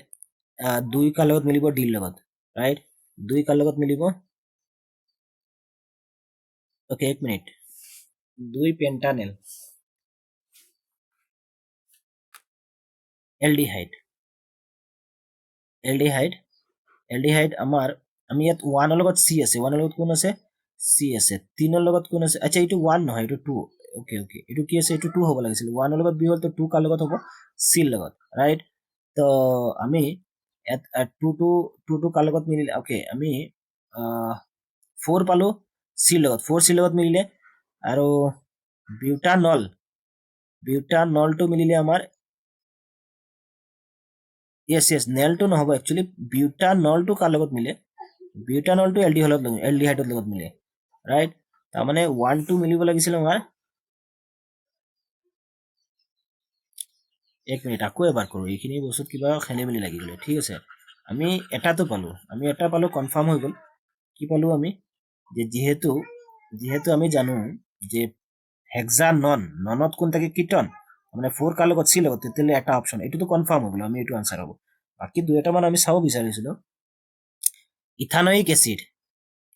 2 কাৰ লগত মিলিব ডিৰ লগত ৰাইট 2 কাৰ লগত মিলিব ওকে এক মিনিট 2 পেন্টানেল এলডিহাইড এলডিহাইড আমাৰ আমি ইয়াত 1 ৰ লগত c আছে 1 ৰ লগত কোন আছে c আছে 3 ৰ লগত কোন আছে আচ্ছা এইটো 1 নহয় এইটো 2 ওকে ওকে এইটো কি আছে এইটো 2 হ'ব লাগিছিল 1 ৰ লগত b হ'ল তো 2 কাৰ লগত হ'ব c ৰ লগত ৰাইট তো আমি 2 কাৰ লগত মিলিলে ওকে আমি 4 পালো c ৰ লগত 4 c ৰ লগত মিলিলে আৰু বিউটানলটো মিলিলে আমাৰ yes নেলটো নহব একচুয়ালি বিউটানলটো কাৰ লগত মিলে বিউটানলটো এলডিহাইডৰ লগত মিলে ৰাইট তাৰ মানে 1 2 মিলিব লাগিছিল আমাৰ এক মিনিট আকৌ এবাৰ কৰো এইখিনি বস্তুত কিবা খেলিমেলি লাগি গ'লে ঠিক আছে আমি এটাটো পালো কনফাৰ্ম হৈ গ'ল কি পালো আমি যে যিহেতু আমি জানো যে হেক্সানন ননত কোন থাকে কিটন মানে 4 কাৰ লগত ছিল তেতিয়াহলে এটা অপশন এটোতো কনফাৰ্ম হৈ গ'ল আমি এটো আনসাৰ হ'ব বাকি দুই এটা মান আমি চাব বিচাৰিছিলো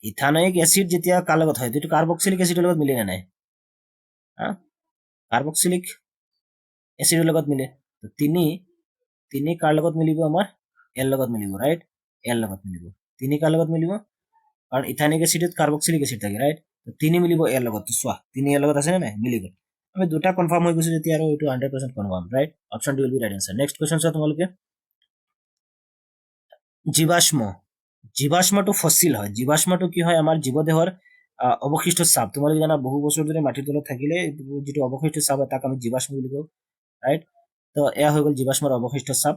ইথানয়িক এসিড যেতিয়া কাৰ লগত হয় এইটো কাৰ্বক্সিলিক এসিডৰ লগত মিলে নাই কাৰ্বক্সিলিক এসিডৰ লগত মিলে তো তিনি কাৰ লগত মিলিব আমাৰ এল লগত মিলিব ৰাইট এল লগত মিলিব তিনি কাৰ লগত মিলিব কাৰণ ইথানিক এসিডত কাৰ্বক্সিলিক এসিড থাকে ৰাইট তো তিনি মিলিব এল লগত চোৱা তিনি এল লগত আছে নে নাই মিলি গ'ল আমি দুটা কনফাৰ্ম হৈ গৈছে যেতিয়া আৰু এইটো 100% confirm right option D will be right answer next question চোৱা তোমালোকে জীৱাশ্মটো ফসিল হয় জীৱাশ্মটো কি হয় আমাৰ জীৱদেহৰ অৱশিষ্ট চাপ তোমালোকে জানা বহু বছৰ ধৰি মাটিৰ তলত থাকিলে যিটো অৱশিষ্ট চাপ তাক আমি জীৱাশ্ম বুলি কওঁ ৰাইট তো এয়া হৈ গ'ল জীৱাশ্মৰ অৱশিষ্ট চাপ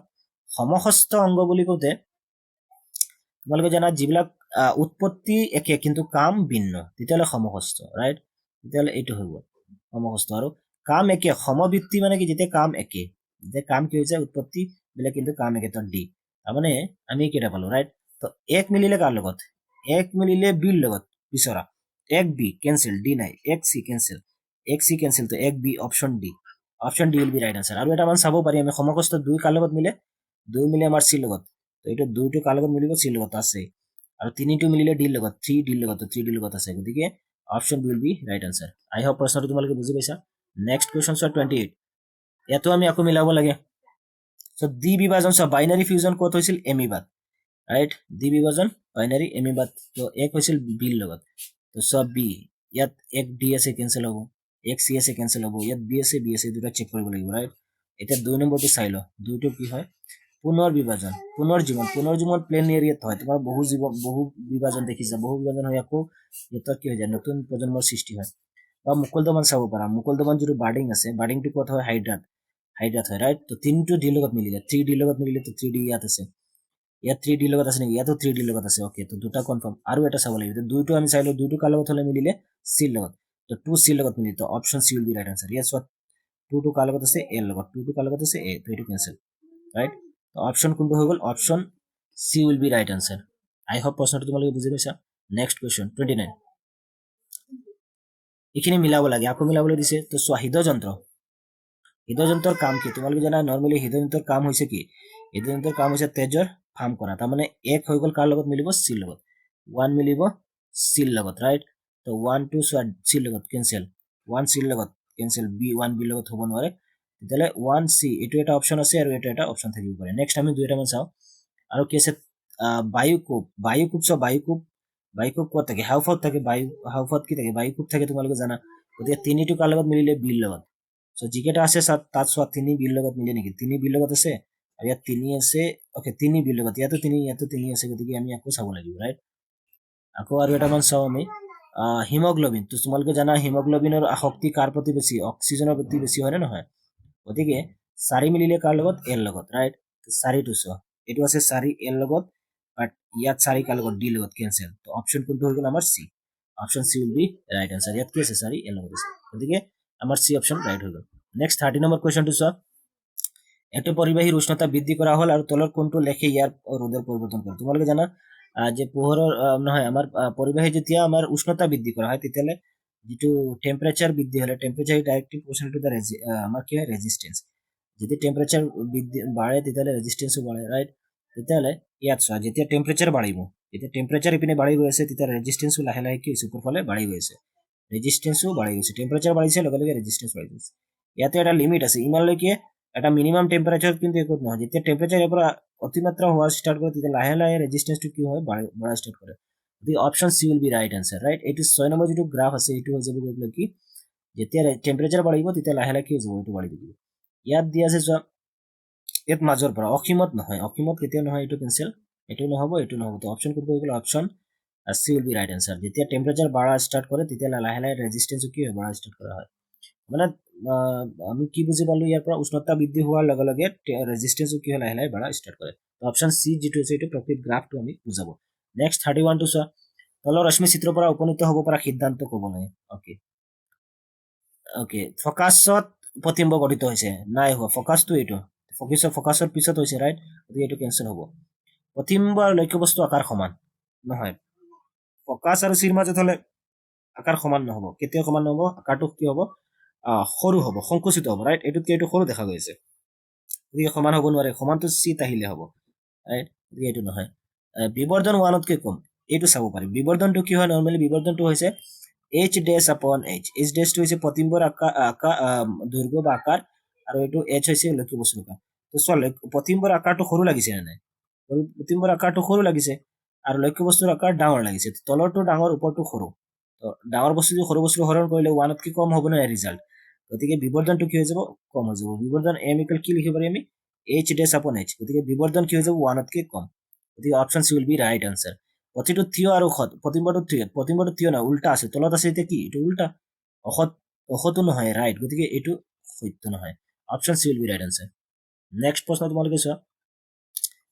সমহস্ত অংগ বুলি কওঁতে তোমালোকে জানা যিবিলাক উৎপত্তি একে কিন্তু কাম ভিন্ন তেতিয়াহ'লে সমহস্ত ৰাইট তেতিয়াহ'লে এইটো হৈ গ'ল সমহস্ত আৰু কাম একে সমবৃত্তি মানে কি যেতিয়া কাম একে যেতিয়া কাম কি হৈছে উৎপত্তি বিলাক কিন্তু কাম একে তো ডি তাৰমানে আমি কেইটা পালো ৰাইট তো এক মিলিলে কাৰ লগত এক মিলিলে বিৰ লগত পিছৰা এক বি কেনসেল ডি নাই এক সি কেনসেল তো এক B option D option D will be right answer আৰু এটা মান চাব পাৰি আমি সমকস্ত 2 কাৰ লগত মিলে 2 মিলে আমাৰ c লগত তো এইটো 2টো কাৰ লগত মিলিব c লগত আছে আৰু 3টো মিলিলে d লগত 3 d লগত 3 d লগত আছে গতিকে option B will be right answer I hope প্ৰশ্নটো তোমালোকে বুজি পাইছা নেক্সট কোৱেশ্চন 28 ইয়াতো আমি আকৌ মিলাব লাগে সো দ্বি বিভাজন সব বাইনারি ফিউজন কত হৈছিল এমিবাত রাইট দ্বি বিভাজন বাইনারি এমিবাত তো এক হৈছিল বিৰ লগত তো সব বি ইয়াত এক ডি আছে কেনসেল হ'ব এক সি আছে কেনসেল হ'ব ইয়াত বি আছে দুটা চেক কৰিব লাগিব ৰাইট এতিয়া 2 নম্বৰটো চাই ল দুইটো কি হয় পুনৰ্জীৱন প্লেন এৰিয়াত হয় তোমাৰ বহু বিভাজন দেখিছা বহু বিভাজন হয় আকৌ ইয়াত কি হৈ যায় নতুন প্ৰজন্মৰ সৃষ্টি হয় বা মুকুল দমন চাব পাৰা মুকুল দমন যিটো বাৰ্ডিং আছে বাৰ্ডিংটো ক'ত হয় হাইড্ৰাত হয় ৰাইট তো 3টো ডি লগত মিলিলে 3 ডি লগত মিলিলে তো 3 ডি ইয়াত আছে ইয়াত 3 ডি লগত আছে নেকি ইয়াতো 3 ডি লগত আছে ওকে তো দুটা কনফার্ম আৰু এটা চাব লাগিব দুইটো আমি চাইলো দুইটো কাৰ লগত হলে মিলিলে সি লগত তো 2 সি লগত মিলিলে তো option C will be right answer ইয়াস 2 টো কাৰ লগত আছে এ লগত 2 টো কাৰ লগত আছে এ তো এটো ক্যান্সেল ৰাইট তো অপশন কোনটো হৈ গল option C will be right answer I hope প্ৰশ্নটো তোমালোকে বুজি পাইছা নেক্সট কোৱেশ্চন 29 এইখিনি মিলাব লাগে আকৌ মিলাবলৈ দিছে তো চোৱা হৃদযন্ত্ৰৰ কাম কি তোমালোকে জানা নৰ্মালি হৃদযন্ত্ৰৰ কাম হৈছে কি হৃদযন্ত্ৰৰ কাম হৈছে তেজৰ ফাৰ্ম কৰা তাৰমানে এক হৈ গল কাৰ লগত মিলিব চিৰ লগত 1 মিলিব চিৰ লগত ৰাইট তো 1 2 চোৱা চিৰ লগত কেনসেল 1 চিৰ লগত কেনসেল বি 1 বি লগত হ'ব নোৱাৰে তেতিয়ালে 1 সি এটো এটা অপশন আছে আৰু এটা অপশন থাকিব পাৰে নেক্সট আমি দুইটা মান চাও আৰু কি আছে বায়ুকূপ ক'ত থাকে হাউফত থাকে হাউফত কি থাকে বায়ুকূপ থাকে তোমালোকে জানা গতিকে তিনিটো কাৰ লগত মিলিলে বিৰ লগত সো যিকেইটা আছে তাত চোৱা 3 বিৰ লগত মিলে নেকি 3 বিৰ লগত আছে আৰু ইয়াত 3 আছে ওকে 3 বিৰ লগত ইয়াতো 3 আছে গতিকে আমি আকৌ চাব লাগিব ৰাইট আকৌ আৰু এটা মান চাও আমি হিমোগ্লোবিন তো তোমালোকে জানা হিমোগ্লোবিনৰ আসক্তি কাৰ প্ৰতি বেছি অক্সিজেনৰ প্ৰতি বেছি হয় নে নহয় গতিকে 4 মিলিলে কাৰ লগত এল লগত ৰাইট 4টো চোৱা এটো আছে 4 এল লগত বাট ইয়াত 4 কাৰ লগত ডি লগত কেনসেল তো অপশন কোনটো হৈ গল আমাৰ c option C will be right answer ইয়াত কি আছে 4 এল লগত আছে গতিকে আমাৰ সি অপশন ৰাইট হয়ে গেল নেক্সট 30 নম্বৰ কোয়েশ্চনটো চোৱা একটা পৰিবাহীৰ উষ্ণতা বৃদ্ধি কৰা হল আৰ তলৰ কোনটো লেখে ইয়াৰ ৰোধেৰ পৰিবৰ্তন কৰে তোমালোকে জানা যে পোহৰৰ নহয় আমাৰ পৰিবাহী যেতিয়া আমাৰ উষ্ণতা বৃদ্ধি কৰা হয় তেতিয়ালে যেটো টেম্পাৰেচাৰ বৃদ্ধি হলে টেম্পাৰেচাৰ ডাইৰেক্টলি প্ৰপোৰ্শনাল টু দা আমাৰ কি হয় ৰেজিস্ট্যান্স যদি টেম্পাৰেচাৰ বৃদ্ধি বাঢ়ে তেতিয়ালে ৰেজিস্ট্যান্সও বাঢ়ে ৰাইট তেতিয়ালে ইয়াত চোৱা যেতিয়া টেম্পারেচার বাঢ়িব যেতিয়া টেম্পারেচার ইপিনে বাঢ়ি গৈ আছে তেতিয়া রেজিস্ট্যান্সও লাহে লাহে কি হৈছে ওপৰফালে বাঢ়ি গৈ আছে রেজিস্ট্যান্সও বাঢ়ি গৈছে টেম্পারেচার বাঢ়িছে লগে লগে রেজিস্ট্যান্স বাঢ়ি গৈছে ইয়াতে এটা লিমিট আছে ইমানলৈকে এটা মিনিমাম টেম্পারেচার কিন্তু একো নহয় যেতিয়া টেম্পারেচার এর পৰা অতিমাত্রা হওয়া স্টার্ট করে তেতিয়া লাহে লাহে রেজিস্ট্যান্সটো কি হয় বাঢ়া স্টার্ট করে the option C will be right answer right এইটো 6 নম্বৰ যেটো গ্ৰাফ আছে এইটো হৈ যাব গৈ কি যেতিয়া টেম্পারেচার বাঢ়িব তেতিয়া লাহে লাহে কি হৈ যাব এইটো বাঢ়ি থাকিব ইয়াত দিয়া আছে চোৱা ইয়াত মাজৰ পৰা অসীমত নহয় অসীমত কেতিয়া নহয় এইটো কেনসেল এইটো নহব তো অপশন কোনটো হৈ গল option C will be right answer যেতিয়া টেম্পারেচার বাঢ়া স্টার্ট করে তেতিয়া লাহে লাহে রেজিস্ট্যান্সও কি হয় বাঢ়া স্টার্ট কৰা হয় মানে আমি কি বুজি পালো ইয়াৰ পৰা উষ্ণতা বৃদ্ধি হোৱাৰ লগে লগে ৰেজিস্ট্যান্সও কি হয় লাহে লাহে বাঢ়া স্টাৰ্ট কৰে অপশন সি যেটো আছে এইটো প্ৰকৃত গ্ৰাফটো আমি বুজাব নেক্সট 31 টো চোৱা তলৰ ৰশ্মি চিত্ৰৰ পৰা উপনীত হ'ব পৰা সিদ্ধান্ত ক'ব লাগে ওকে ফকাছত প্ৰতিম্ব গঠিত হৈছে নাই হোৱা ফকাছটো এইটো ফকাছৰ পিছত হৈছে ৰাইট গতিকে এইটো কেনসেল হ'ব প্ৰতিম্ব আৰু লক্ষ্যবস্তু আকাৰ সমান নহয় ফকাছ আৰু চিৰ মাজত হলে আকাৰ সমান নহব কেতিয়া সমান নহব আকাৰটো কি হ'ব সৰু হ'ব সংকুচিত হ'ব ৰাইট এইটোতকে এইটো সৰু দেখা গৈছে গতিকে সমান হ'ব নোৱাৰে সমানটো চিত আহিলে হ'ব ৰাইট গতিকে এইটো নহয় বিবৰ্ধন 1তকৈ কম এইটো চাব পাৰি বিবৰ্ধনটো কি হয় নৰ্মেলি বিবৰ্ধনটো হৈছে h ডেশ আপন h ডেশটো হৈছে প্ৰতিম্বৰ আকাৰ দৈৰ্ঘ্য বা আকাৰ আৰু এইটো h হৈছে লক্ষ্যবস্তুৰ আকাৰ তো চোৱা প্ৰতিম্বৰ আকাৰটো সৰু লাগিছে নে নাই প্ৰতিম্বৰ আকাৰটো সৰু লাগিছে আৰু লক্ষ্যবস্তুৰ আকাৰ ডাঙৰ লাগিছে তলৰটো ডাঙৰ ওপৰটো সৰু তো ডাঙৰ বস্তু যদি সৰু বস্তু হৰণ কৰিলে 1তকৈ কম হ'ব না ৰিজাল্ট গতিকে বিবৰ্ধনটো কি হৈ যাব কম হৈ যাব বিবৰ্ধন m ইকুয়াল কি লিখিব পাৰি আমি h ডেশ আপন h গতিকে বিবৰ্ধন কি হৈ যাব 1তকৈ কম গতিকে option C will be right answer প্ৰতিটো থিয় আৰু অসৎ প্ৰতিম্বৰটো থিয় না উল্টা আছে তলত আছে এতিয়া কি এইটো উল্টা অসতো নহয় ৰাইট গতিকে এইটো সত্য নহয় option C will be right answer next প্ৰশ্ন তোমালোকে চোৱা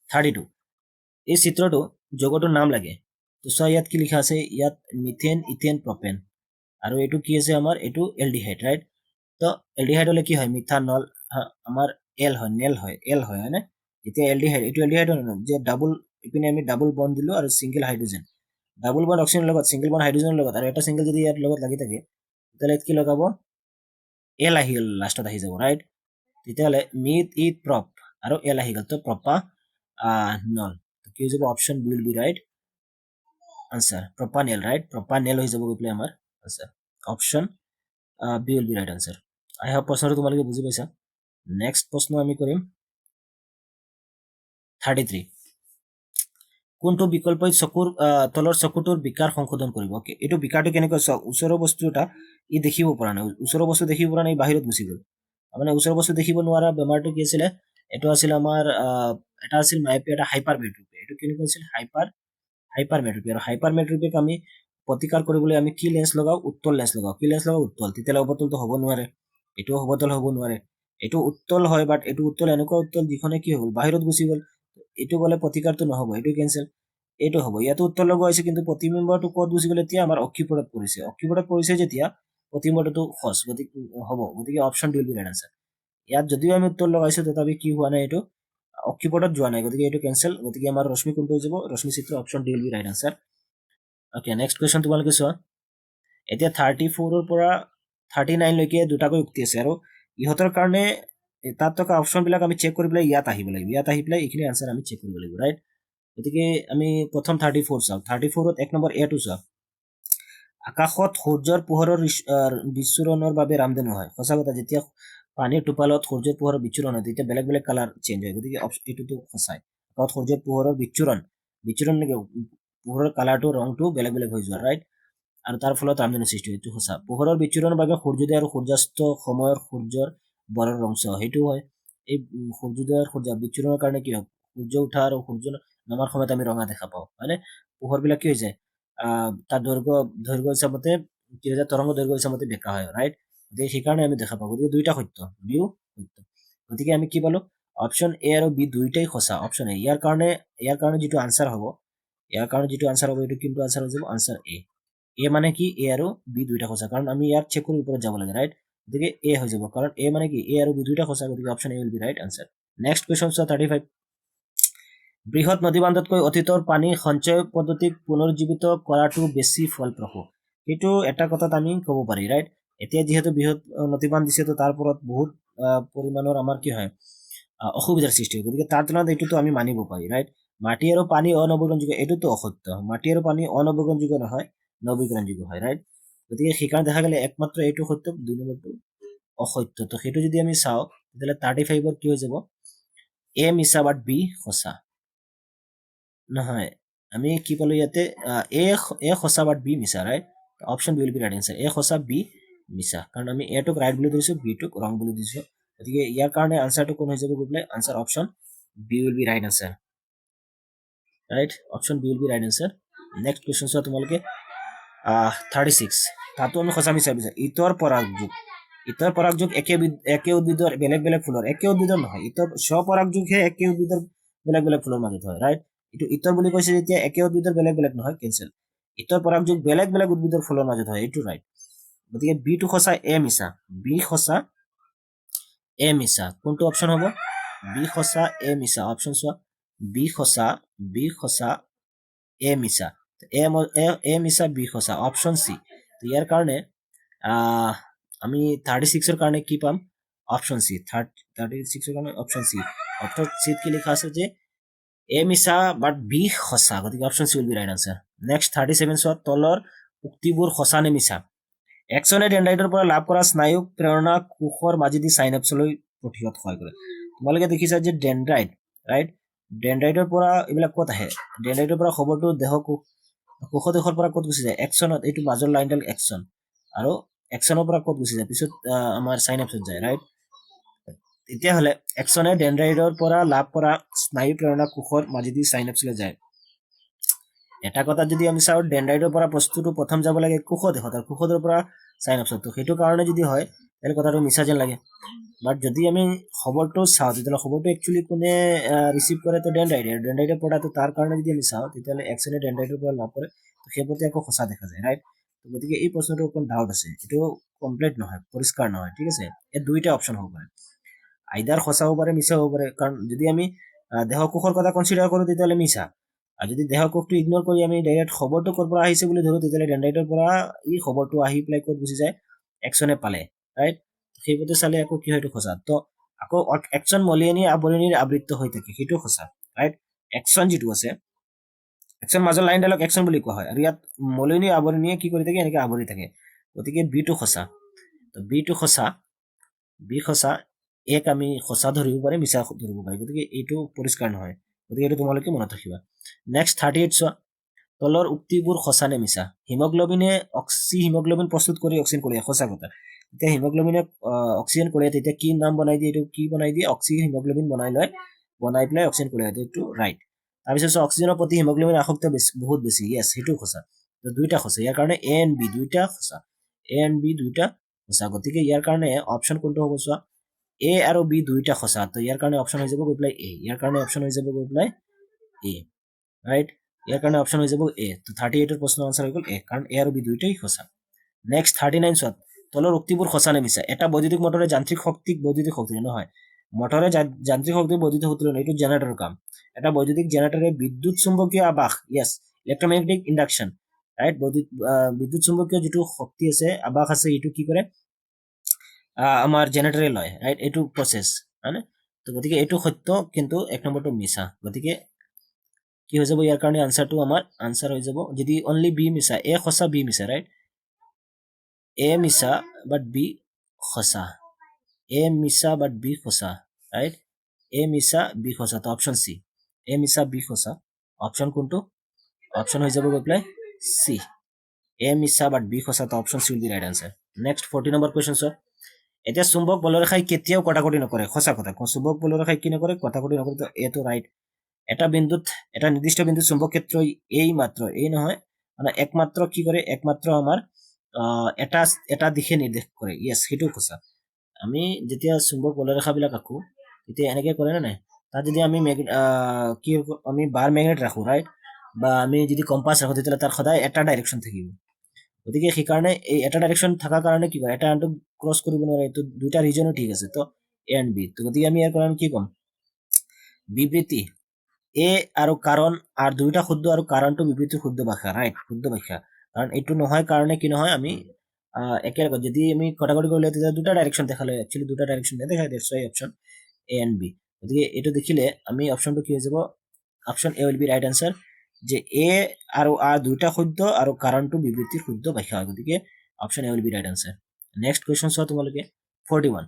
32 এই চিত্ৰটো যৌগটোৰ নাম লাগে তো চোৱা ইয়াত কি লিখা আছে ইয়াত মিথেন ইথেন প্ৰপেন আৰু এইটো কি আছে আমাৰ এইটো এলডিহাইড ৰাইট তো এলডিহাইড হলে কি হয় মিথানল আমাৰ এল হয় হয়নে এতিয়া এলডিহাইড এইটো এলডিহাইড যে ডাবল ইপিনে আমি ডাবল বন্ড দিলো আৰু সিঙ্গেল হাইড্ৰোজেন ডাবল বন্ড অক্সিজেনৰ লগত সিঙ্গেল বন্ড হাইড্ৰোজেনৰ লগত আৰু এটা সিঙ্গেল যদি ইয়াৰ লগত লাগি থাকে তেতিয়াহ'লে কি লগাব এল আহি গ'ল লাষ্টত আহি যাব ৰাইট তেতিয়াহ'লে মিট ইট প্ৰপ আৰু এল আহি গ'ল তো প্ৰপা নল কি হৈ যাব option B will be right answer propanel right propanel হৈ যাব গৈ পেলাই আমাৰ answer option B will be right answer I hope প্ৰশ্নটো তোমালোকে বুজি পাইছা নেক্সট প্ৰশ্ন আমি কৰিম 33 কোনটো বিকল্পই চকুৰ তলৰ চকুটোৰ বিকাৰ সংশোধন কৰিব ওকে এইটো বিকাৰটো কেনেকৈ চাওক ওচৰৰ বস্তু এটা ই দেখিব পৰা নাই ওচৰৰ বস্তু দেখিব পৰা নাই বাহিৰত গুচি গ'ল মানে ওচৰৰ বস্তু দেখিব নোৱাৰা বেমাৰটো কি আছিলে এইটো আছিল আমাৰ এটা আছিল মাইপি এটা হাইপাৰমেট্ৰোপি এইটো কেনেকৈ আছিল হাইপাৰমেট্ৰোপি আৰু হাইপাৰমেট্ৰোপিক আমি প্ৰতিকাৰ কৰিবলৈ আমি কি লেন্স লগাও উত্তল লেন্স লগাও কি লেন্স লগাও উত্তল তেতিয়ালে অবতলটো হ'ব নোৱাৰে এইটো অবতল হ'ব নোৱাৰে এইটো উত্তল হয় বাট এইটো উত্তল এনেকুৱা উত্তল যিখনে কি হ'ল বাহিৰত গুচি গ'ল এইটো গ'লে প্ৰতিকাৰটো নহ'ব এইটো কেনসেল এইটো হ'ব ইয়াতো উত্তল লগোৱা হৈছে কিন্তু প্ৰতিবিম্বটো ক'ত গুচি গ'ল এতিয়া আমাৰ অক্ষিপটত পৰিছে যেতিয়া প্ৰতিবিম্বটো খস গতিকে হ'ব গতিকে option D will be right answer ইয়াত যদিও আমি উত্তল লগাইছো তথাপি কি হোৱা নাই এইটো অক্ষিপটত যোৱা নাই গতিকে এইটো কেনসেল গতিকে আমাৰ ৰশ্মি কোনটো হৈ যাব ৰশ্মি চিত্ৰ option D will be right answer okay next question তোমালোকে চোৱা এতিয়া 34 ৰ পৰা 39 লৈকে দুটাকৈ উক্তি আছে আৰু ইহঁতৰ কাৰণে তাত থকা অপশ্যনবিলাক আমি চেক কৰি পেলাই ইয়াত আহিব লাগিব ইয়াত আহি পেলাই এইখিনি আনসাৰ আমি চেক কৰিব লাগিব ৰাইট গতিকে আমি প্ৰথম 34 চাওঁ 34ত এক নম্বৰ এটো চাওঁ আকাশত সূৰ্যৰ পোহৰৰ বিচ্ছুৰণৰ বাবে ৰামধেনু হয় সঁচা কথা যেতিয়া পানীৰ টোপালত সূৰ্যৰ পোহৰৰ বিচ্ছুৰণ হয় তেতিয়া বেলেগ বেলেগ কালাৰ চেঞ্জ হয় গতিকে এইটোতো সঁচাই আকাশত সূৰ্যৰ পোহৰৰ বিচ্ছুৰণ পোহৰৰ কালাৰটো ৰংটো বেলেগ বেলেগ হৈ যোৱা ৰাইট আৰু তাৰ ফলত ৰামধেনু সৃষ্টি হয় এইটো সঁচা পোহৰৰ বিচ্ছুৰণৰ বাবে সূৰ্যোদয় আৰু সূৰ্যাস্ত সময়ৰ সূৰ্যৰ বৰৰ ৰং চাওঁ সেইটো হয় এই সূৰ্যোদয় আৰু সূৰ্য বিচ্ছুৰণৰ কাৰণে কি হয় সূৰ্য উঠা আৰু সূৰ্য নামাৰ সময়ত আমি ৰঙা দেখা পাওঁ হয়নে পোহৰবিলাক কি হৈ যায় তাৰ দৈৰ্ঘ্য হিচাপতে কি হৈ যায় তৰংগ দৈৰ্ঘ্য হিচাপতে বেকা হয় ৰাইট গতিকে সেইকাৰণে আমি দেখা পাওঁ গতিকে দুইটা সত্য বিও সত্য গতিকে আমি কি পালো অপশ্যন এ আৰু বি দুইটাই সঁচা অপশ্যন এ ইয়াৰ কাৰণে যিটো আনসাৰ হ'ব এইটো কিন্তু আনসাৰ হৈ যাব আনসাৰ এ মানে কি এ আৰু বি দুইটা সঁচা কাৰণ আমি ইয়াত চেক কৰি ওপৰত যাব লাগে ৰাইট গতিকে এ হৈ যাব কাৰণ এ মানে কি এ আৰু বি দুইটা সঁচা গতিকে option a will be right answer next question চোৱা 35 বৃহৎ নদীবান্ধতকৈ অতীতৰ পানী সঞ্চয় পদ্ধতিক পুনৰুজ্জীৱিত কৰাটো বেছি ফলপ্ৰসূ এইটো এটা কথাত আমি ক'ব পাৰি ৰাইট এতিয়া যিহেতু বৃহৎ নদীবান্ধ দিছে তো তাৰ ওপৰত বহুত পৰিমাণৰ আমাৰ কি হয় অসুবিধাৰ সৃষ্টি হয় গতিকে তাৰ তুলনাত এইটোতো আমি মানিব পাৰি ৰাইট মাটি আৰু পানী অনৱীকৰণযোগ্য এইটোতো অসত্য মাটি আৰু পানী অনৱীকৰণযোগ্য নহয় নৱীকৰণযোগ্য হয় ৰাইট গতিকে সেইকাৰণে দেখা গ'লে একমাত্ৰ এইটো সত্য 2 নম্বৰটো অসত্য তো সেইটো যদি আমি চাওঁ তেতিয়াহ'লে 35ৰ কি হৈ যাব এ মিছা বাট বি সঁচা নহয় আমি কি পালো ইয়াতে এ সঁচা বাট বি মিছা right option B will be right answer a সঁচা বি মিছা কাৰণ আমি এটোক ৰাইট বুলি ধৰিছো বি টোক ৰং বুলি দিছো গতিকে ইয়াৰ কাৰণে আনসাৰটো কোন হৈ যাব গৈ পেলাই answer option B will be right answer right option B will be right answer next question চোৱা তোমালোকে 36 তাতো আমি সঁচা মিছা বিচাৰ ইতৰ পৰাগযোগ একে উদ্ভিদৰ বেলেগ বেলেগ ফুলৰ একে উদ্ভিদৰ নহয় ইতৰ স্বপৰাগযোগহে একে উদ্ভিদৰ বেলেগ বেলেগ ফুলৰ মাজত হয় ৰাইট এইটো ইতৰ বুলি কৈছে যেতিয়া একে উদ্ভিদৰ বেলেগ বেলেগ নহয় কেনসেল ইতৰ পৰাগযোগ বেলেগ বেলেগ উদ্ভিদৰ ফুলৰ মাজত হয় এইটো ৰাইট গতিকে বি টো সঁচা এ মিছা বি সঁচা এ মিছা কোনটো অপশ্যন হ'ব বি সঁচা এ মিছা অপশ্যন চোৱা বি সঁচা এ মিছা এ মিছা বি সঁচা অপশ্যন চি ইয়াৰ কাৰণে আমি 36ৰ কাৰণে কি পাম অপশ্যন চি 36ৰ কাৰণে অপশ্যন চি অপশ্যন চিত কি লিখা আছে যে এ মিছা বাট বি সঁচা গতিকে option C will be right answer next 37 চোৱা তলৰ উক্তিবোৰ সঁচা নে মিছা এক্সনে ডেনড্ৰাইটৰ পৰা লাভ কৰা স্নায়ুক প্ৰেৰণা কোষৰ মাজেদি চাইনেপছলৈ পঠিওৱাত সহায় কৰে তোমালোকে দেখিছা যে ডেনড্ৰাইট ৰাইট ডেনড্ৰাইটৰ পৰা এইবিলাক ক'ত আহে ডেনড্ৰাইটৰ পৰা খবৰটো কোষদেশৰ পৰা ক'ত গুচি যায় এক্সনত এইটো মাজৰ লাইনডাল এক্সন আৰু এক্সনৰ পৰা ক'ত গুচি যায় পিছত আমাৰ চাইনেপছত যায় ৰাইট তেতিয়াহ'লে এক্সনে ডেনড্ৰাইটৰ পৰা লাভ কৰা স্নায়ু প্ৰেৰণা কোষৰ মাজেদি চাইনেপছলৈ যায় এটা কথা যদি আমি চাওঁ ডেনড্ৰাইটৰ পৰা বস্তুটো প্ৰথম যাব লাগে কোষদেশত আৰু কোষৰ পৰা চাইনেপছত তো সেইটো কাৰণে যদি হয় তেতিয়াহ'লে কথাটো মিছা যেন লাগে বাট যদি আমি খবৰটো চাওঁ তেতিয়াহ'লে খবৰটো একচুৱেলি কোনে ৰিচিভ কৰে তো ডেনড্ৰাইটৰ পৰাটো তাৰ কাৰণে যদি আমি চাওঁ তেতিয়াহ'লে এক্সনে ডেনড্ৰাইটৰ পৰা লাভ কৰে তো সেই প্ৰতি আকৌ সঁচা দেখা যায় ৰাইট গতিকে এই প্ৰশ্নটো অকণ ডাউট আছে এইটো কমপ্লিট নহয় পৰিষ্কাৰ নহয় ঠিক আছে এই দুইটা অপশ্যন হ'ব পাৰে আইদাৰ সঁচা হ'ব পাৰে মিছা হ'ব পাৰে কাৰণ যদি আমি দেহকোষৰ কথা কনচিডাৰ কৰোঁ তেতিয়াহ'লে মিছা আৰু যদি দেহকোষটো ইগনোৰ কৰি আমি ডাইৰেক্ট খবৰটো ক'ৰ পৰা আহিছে বুলি ধৰোঁ তেতিয়াহ'লে ডেনড্ৰাইটৰ পৰা এই খবৰটো আহি পেলাই ক'ত গুচি যায় এক্সনে পালে ৰাইট সেইমতে চালে আকৌ কি হয় এইটো সঁচা তো আকৌ একচন মলিয়নী আৱৰণীৰ আবৃত্ত হৈ থাকে সেইটো সঁচা ৰাইট একচন যিটো আছে একচন মাজৰ লাইনডালক একচন বুলি কোৱা হয় আৰু ইয়াত মলিয়নী আৱৰণীয়ে কি কৰি থাকে এনেকৈ আৱৰি থাকে গতিকে বিটো সঁচা তো বিটো সঁচা বি সঁচা এক আমি সঁচা ধৰিব পাৰি মিছা ধৰিব পাৰি গতিকে এইটো পৰিষ্কাৰ নহয় গতিকে এইটো তোমালোকে মনত ৰাখিবা নেক্সট 38 চোৱা তলৰ উক্তিবোৰ সঁচা নে মিছা হিমোগ্লোবিনে হিমোগ্লোবিন প্ৰস্তুত কৰি অক্সিজেন কঢ়িয়াই সঁচা কথা এতিয়া হিমোগ্লোবিনে অক্সিজেন কঢ়িয়াই তেতিয়া কি নাম বনাই দিয়ে এইটো কি বনাই দিয়ে হিমোগ্লোবিন বনাই পেলাই অক্সিজেন কঢ়িয়াই দিয়ে এইটো ৰাইট তাৰপিছত অক্সিজেনৰ প্ৰতি হিমোগ্লোবিন আসক্ত বহুত বেছি ইয়েছ সেইটো সঁচা তো দুইটা সঁচা ইয়াৰ কাৰণে এ এণ্ড বি দুইটা সঁচা এ এণ্ড বি দুইটা সঁচা গতিকে ইয়াৰ কাৰণে অপশ্যন কোনটো হ'ব চোৱা এ আৰু বি দুইটা সঁচা তো ইয়াৰ কাৰণে অপশ্যন হৈ যাব গৈ পেলাই এ ইয়াৰ কাৰণে অপশ্যন হৈ যাব গৈ পেলাই এ ৰাইট ইয়াৰ কাৰণে অপশ্যন হৈ যাব এ তো 38 প্ৰশ্ন আনসাৰ হৈ গ'ল এ কাৰণ এ আৰু বি দুইটাই সঁচা নেক্সট 39 চোৱা তলৰ উক্তিবোৰ সঁচা নে মিছা এটা বৈদ্যুতিক মটৰে যান্ত্ৰিক শক্তি নহয় মটৰে যান্ত্ৰিক শক্তি বৈদ্যুতিক শক্তি নহয় এইটো জেনাৰেটৰৰ কাম এটা বৈদ্যুতিক জেনাৰেটৰে বিদ্যুৎ চুম্বকীয় আবাস ইয়েছ ইলেক্ট্ৰমেগনেটিক ইণ্ডাকশ্যন ৰাইট বিদ্যুৎ চুম্বকীয় যিটো শক্তি আছে আবাস আছে এইটো কি কৰে আমাৰ জেনাৰেটৰে লয় ৰাইট এইটো প্ৰচেছ হয়নে তো গতিকে এইটো সত্য কিন্তু এক নম্বৰটো মিছা গতিকে কি হৈ যাব ইয়াৰ কাৰণে আনসাৰটো আমাৰ আনসাৰ হৈ যাব যদি অনলি বি মিছা এ সঁচা বি মিছা ৰাইট এ মিছা বাট বি সঁচা এ মিছা বাট বি সঁচা ৰাইট এ মিছা বি সঁচা তো অপশ্যন চি এ মিছা বি সঁচা অপশ্যন কোনটো অপশ্যন হৈ যাব গৈ পেলাই চি এ মিছা বাট বি সঁচা তো option C will be right answer next 40 number question চোৱা এতিয়া চুম্বক বলৰেখাই কেতিয়াও কটাকটি নকৰে সঁচা কথা চুম্বক বলৰেখাই কি নকৰে কটাকটি নকৰে তো এইটো ৰাইট এটা নিৰ্দিষ্ট বিন্দুত চুম্বক ক্ষেত্ৰ এই মাত্ৰ এই নহয় মানে একমাত্ৰ কি কৰে একমাত্ৰ আমাৰ এটা দিশে নিৰ্দেশ কৰে ইয়েছ সেইটো সঁচা আমি যেতিয়া চুম্বক বলৰেখাবিলাক আঁকো তেতিয়া এনেকে কৰে নে নাই তাত যদি আমি আমি বাৰ মেগনেট ৰাখো ৰাইট বা আমি যদি কম্পাছ ৰাখো তেতিয়াহ'লে তাৰ সদায় এটা ডাইৰেকশ্যন থাকিব গতিকে সেইকাৰণে এই এটা ডাইৰেকশ্যন থকাৰ কাৰণে কি কৰে এটা আনটো ক্ৰছ কৰিব নোৱাৰে এইটো দুইটা ৰিজনো ঠিক আছে তো এ এণ্ড বি তো গতিকে আমি ইয়াৰ কাৰণে কি ক'ম বিবৃতি এ আৰু কাৰণ আৰু দুইটা শুদ্ধ আৰু কাৰণটো বিবৃতিৰ শুদ্ধ ভাষা ৰাইট শুদ্ধ ভাষা কাৰণ এইটো নহয় কাৰণে কি নহয় আমি একেলগে যদি আমি কটাকটি কৰিলে তেতিয়া দুটা ডাইৰেকশ্যন দেখালে একচুৱেলি দুটা ডাইৰেকশ্যন নেদেখায় that's why option a and b গতিকে এইটো দেখিলে আমি অপশ্যনটো কি হৈ যাব option a will be right answer যে এ আৰু আৰ দুইটা শুদ্ধ আৰু কাৰণটো বিবৃতিৰ শুদ্ধ ভাষা হয় গতিকে option a will be right answer next question চোৱা তোমালোকে 41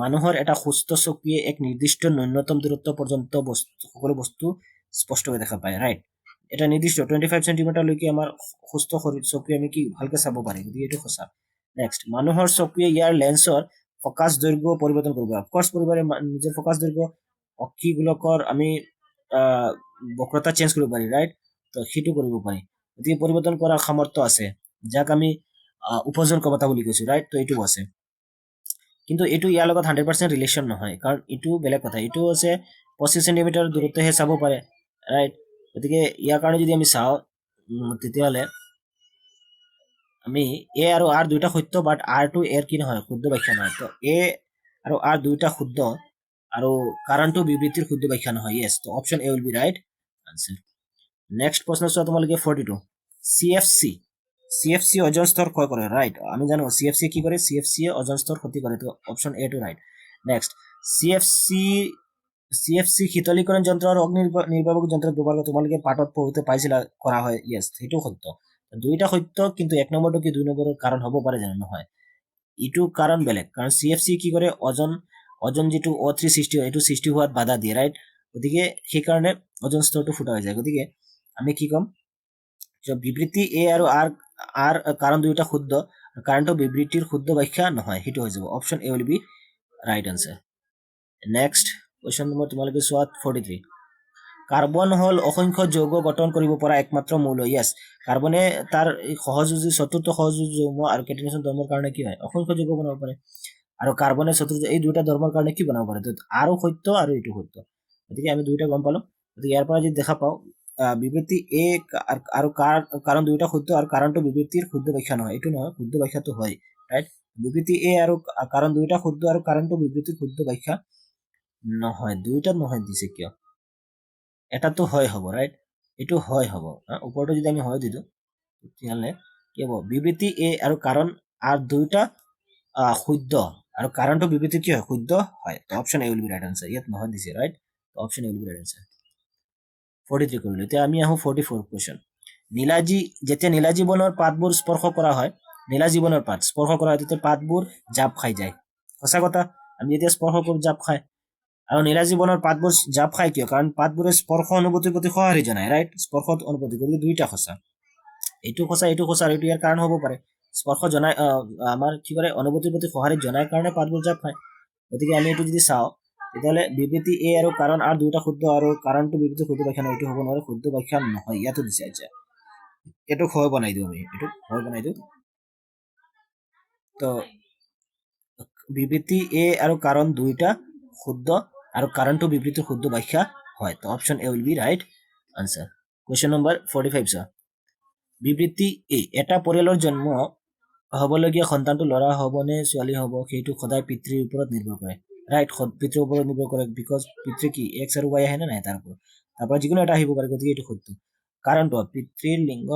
মানুহৰ এটা সুস্থ চকুৱে এক নিৰ্দিষ্ট ন্যূনতম দূৰত্ব পৰ্যন্ত সকলো বস্তু স্পষ্টকৈ দেখা পায় ৰাইট এটা নিৰ্দিষ্ট 25 সেণ্টিমিটাৰলৈকে আমাৰ সুস্থ চকুৱে আমি কি ভালকৈ চাব পাৰি গতিকে এইটো সঁচা নেক্সট মানুহৰ চকুৱে ইয়াৰ লেন্সৰ ফকাছ দৈৰ্ঘ্য পৰিৱৰ্তন কৰিব অফক'ৰ্ছ নিজৰ ফকাছ দৈৰ্ঘ্য অক্ষী গোলকৰ আমি বক্ৰতা চেঞ্জ কৰিব পাৰি ৰাইট তো সেইটো কৰিব পাৰি গতিকে পৰিৱৰ্তন কৰাৰ সামৰ্থ্য আছে যাক আমি উপজন ক্ষমতা বুলি কৈছো ৰাইট তো এইটো আছে কিন্তু এইটো ইয়াৰ লগত 100% ৰিলেশ্যন নহয় কাৰণ এইটো বেলেগ কথা এইটো আছে 25 সেণ্টিমিটাৰ দূৰত্বহে চাব পাৰে ৰাইট গতিকে ইয়াৰ কাৰণে যদি আমি চাওঁ তেতিয়াহ'লে আমি এ আৰু আৰ দুইটা সত্য বাট আৰটো এৰ কি নহয় শুদ্ধ ব্যাখ্যা নহয় তো এ আৰু আৰ দুইটা শুদ্ধ আৰু কাৰণটো বিবৃতিৰ শুদ্ধ ব্যাখ্যা নহয় ইয়েছ তো option a will be right answer next প্ৰশ্ন চোৱা তোমালোকে 42 CFC ওজন স্তৰ ক্ষয় কৰে ৰাইট আমি জানো CFC কি কৰে CFC ওজন স্তৰ ক্ষতি কৰে তো option A to right next CFC শীতলীকৰণ যন্ত্ৰ আৰু অগ্নি নিৰ্বাপক যন্ত্ৰ ব্যৱহাৰ কৰি তোমালোকে পাঠত পঢ়োতে পাইছিলা কৰা হয় ইয়েছ সেইটো সত্য দুইটা সত্য কিন্তু এক নম্বৰটো কি দুই নম্বৰৰ কাৰণ হ'ব পাৰে জানো নহয় ইটো কাৰণ বেলেগ কাৰণ CFC কি কৰে ওজন যিটো O3 সৃষ্টি হয় এইটো সৃষ্টি হোৱাত বাধা দিয়ে ৰাইট গতিকে সেইকাৰণে ওজন স্তৰটো ফুটা হৈ যায় গতিকে আমি কি ক'ম বিবৃতি এ আৰু আৰ কাৰণ দুইটা শুদ্ধ কাৰণটো বিবৃতিৰ শুদ্ধ ব্যাখ্যা নহয় সেইটো হৈ যাব option a will be right answer next question number তোমালোকে চোৱা 43 কাৰ্বন হ'ল অসংখ্য যৌগ গঠন কৰিব পৰা একমাত্ৰ মৌল ইয়েছ কাৰ্বনে তাৰ সহযোগী চতুৰ্থ সহযোগী যৌগ আৰু কেটিনেশ্যন ধৰ্মৰ কাৰণে কি হয় অসংখ্য যৌগ বনাব পাৰে আৰু কাৰ্বনে চতুৰ্থ এই দুটা ধৰ্মৰ কাৰণে কি বনাব পাৰে আৰু সত্য আৰু এইটো সত্য গতিকে আমি দুইটা গম পালো গতিকে ইয়াৰ পৰা যদি দেখা পাওঁ বিবৃতি এ আৰু কাৰণ দুইটা শুদ্ধ আৰু কাৰণটো বিবৃতিৰ শুদ্ধ ব্যাখ্যা নহয় এইটো নহয় শুদ্ধ ব্যাখ্যাটো হয় ৰাইট বিবৃতি এ আৰু কাৰণ দুইটা শুদ্ধ আৰু কাৰণটো বিবৃতিৰ শুদ্ধ ব্যাখ্যা নহয় দুইটা নহয় দিছে কিয় এটাতো হয় হ'ব ৰাইট এইটো হয় হ'ব ওপৰটো যদি আমি হয় দিওঁ তেতিয়াহ'লে কি হ'ব বিবৃতি এ আৰু কাৰণ আৰু দুইটা শুদ্ধ আৰু কাৰণটো বিবৃতি কি হয় শুদ্ধ হয় তো option a will be right answer ইয়াত নহয় দিছে ৰাইট তো option a will be right answer 43 কৰিলো এতিয়া আমি আহো 44 কোৱেশ্চন নীলাজী যেতিয়া নীলা জীৱনৰ পাতবোৰ স্পৰ্শ কৰা হয় নীলা জীৱনৰ পাত স্পৰ্শ কৰা হয় তেতিয়া পাতবোৰ জাপ খাই যায় সঁচা কথা আমি যেতিয়া স্পৰ্শ কৰো জাপ খায় আৰু নীলা জীৱনৰ পাতবোৰ জাপ খায় কিয় কাৰণ পাতবোৰে স্পৰ্শ অনুভূতিৰ প্ৰতি সঁহাৰি জনায় ৰাইট স্পৰ্শ অনুভূতি গতিকে দুইটা সঁচা এইটো সঁচা আৰু এইটো ইয়াৰ কাৰণ হ'ব পাৰে স্পৰ্শ জনাই আমাৰ কি কৰে অনুভূতিৰ প্ৰতি সঁহাৰি জনাই কাৰণে পাতবোৰ জাপ খায় গতিকে আমি এইটো যদি চাওঁ তেতিয়াহ'লে বিবৃতি এ আৰু কাৰণ আৰু দুটা শুদ্ধ আৰু কাৰণটো বিবৃতি শুদ্ধ ব্যাখ্যা নহয় এইটো হ'ব নোৱাৰে শুদ্ধ ব্যাখ্যা নহয় ইয়াতো দিছে আচ্ছা এইটো হয় বনাই দিওঁ আমি এইটো হয় বনাই দিওঁ তো বিবৃতি এ আৰু কাৰণ দুইটা শুদ্ধ আৰু কাৰণটো বিবৃতিৰ শুদ্ধ ব্যাখ্যা হয় তো option a will be right answer question number 45 চা বিবৃতি এ এটা পৰিয়ালৰ জন্ম হ'বলগীয়া সন্তানটো ল'ৰা হ'ব নে ছোৱালী হ'ব সেইটো সদায় পিতৃৰ ওপৰত নিৰ্ভৰ কৰে ৰাইট পিতৃৰ ওপৰত নিৰ্ভৰ কৰে বিকজ পিতৃ কি এক্স আৰু ৱাই আহে নে নাই তাৰ ওপৰত তাৰপৰা যিকোনো এটা আহিব পাৰে গতিকে এইটো সত্য কাৰণটো পিতৃৰ লিংগ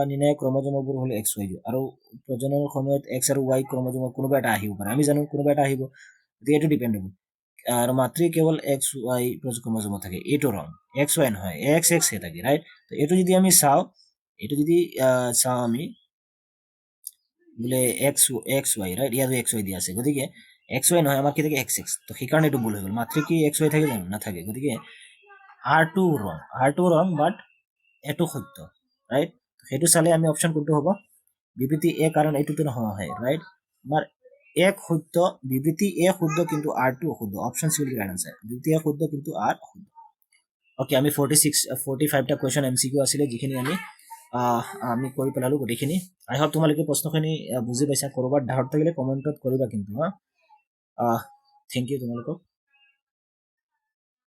নিৰ্ণয় ক্ৰমজমবোৰ হ'লে এক্স ৱাই আৰু প্ৰজননৰ সময়ত এক্স আৰু ৱাই ক্ৰমজমৰ কোনোবা এটা আহিব পাৰে আমি জানো কোনোবা এটা আহিব গতিকে এইটো ডিপেণ্ডেবল আৰু মাতৃ কেৱল এক্স ৱাই ক্ৰমজমত থাকে এইটো ৰং এক্স ৱাই নহয় এক্স এক্স হে থাকে ৰাইট তো এইটো যদি আমি চাওঁ এইটো যদি চাওঁ আমি বোলে এক্স এক্স ৱাই ৰাইট ইয়াতো এক্স ৱাই দিয়া আছে গতিকে এক্স ৱাই নহয় আমাৰ কি থাকে এক্স এক্স তো সেইকাৰণে এইটো ভুল হৈ গ'ল মাতৃ কি এক্স ৱাই থাকে জানো নাথাকে গতিকে আৰ টু ৰং বাট এইটো সত্য ৰাইট সেইটো চালে আমি অপশ্যন কোনটো হ'ব বিবৃতি এ কাৰণ এইটোতো নহয় ৰাইট আমাৰ এক শুদ্ধ বিবৃতি এ শুদ্ধ কিন্তু আৰ টু অশুদ্ধ option C will be right answer বিবৃতি এ শুদ্ধ কিন্তু আৰ অশুদ্ধ ওকে আমি 45টা কুৱেশ্যন এমচিকিউ আছিলে যিখিনি আমি কৰি পেলালো গোটেইখিনি আই হোপ তোমালোকে প্ৰশ্নখিনি বুজি পাইছা কৰবাত ডাউট থাকিলে কমেণ্টত কৰিবা কিন্তু হা থেংক ইউ তোমালোকক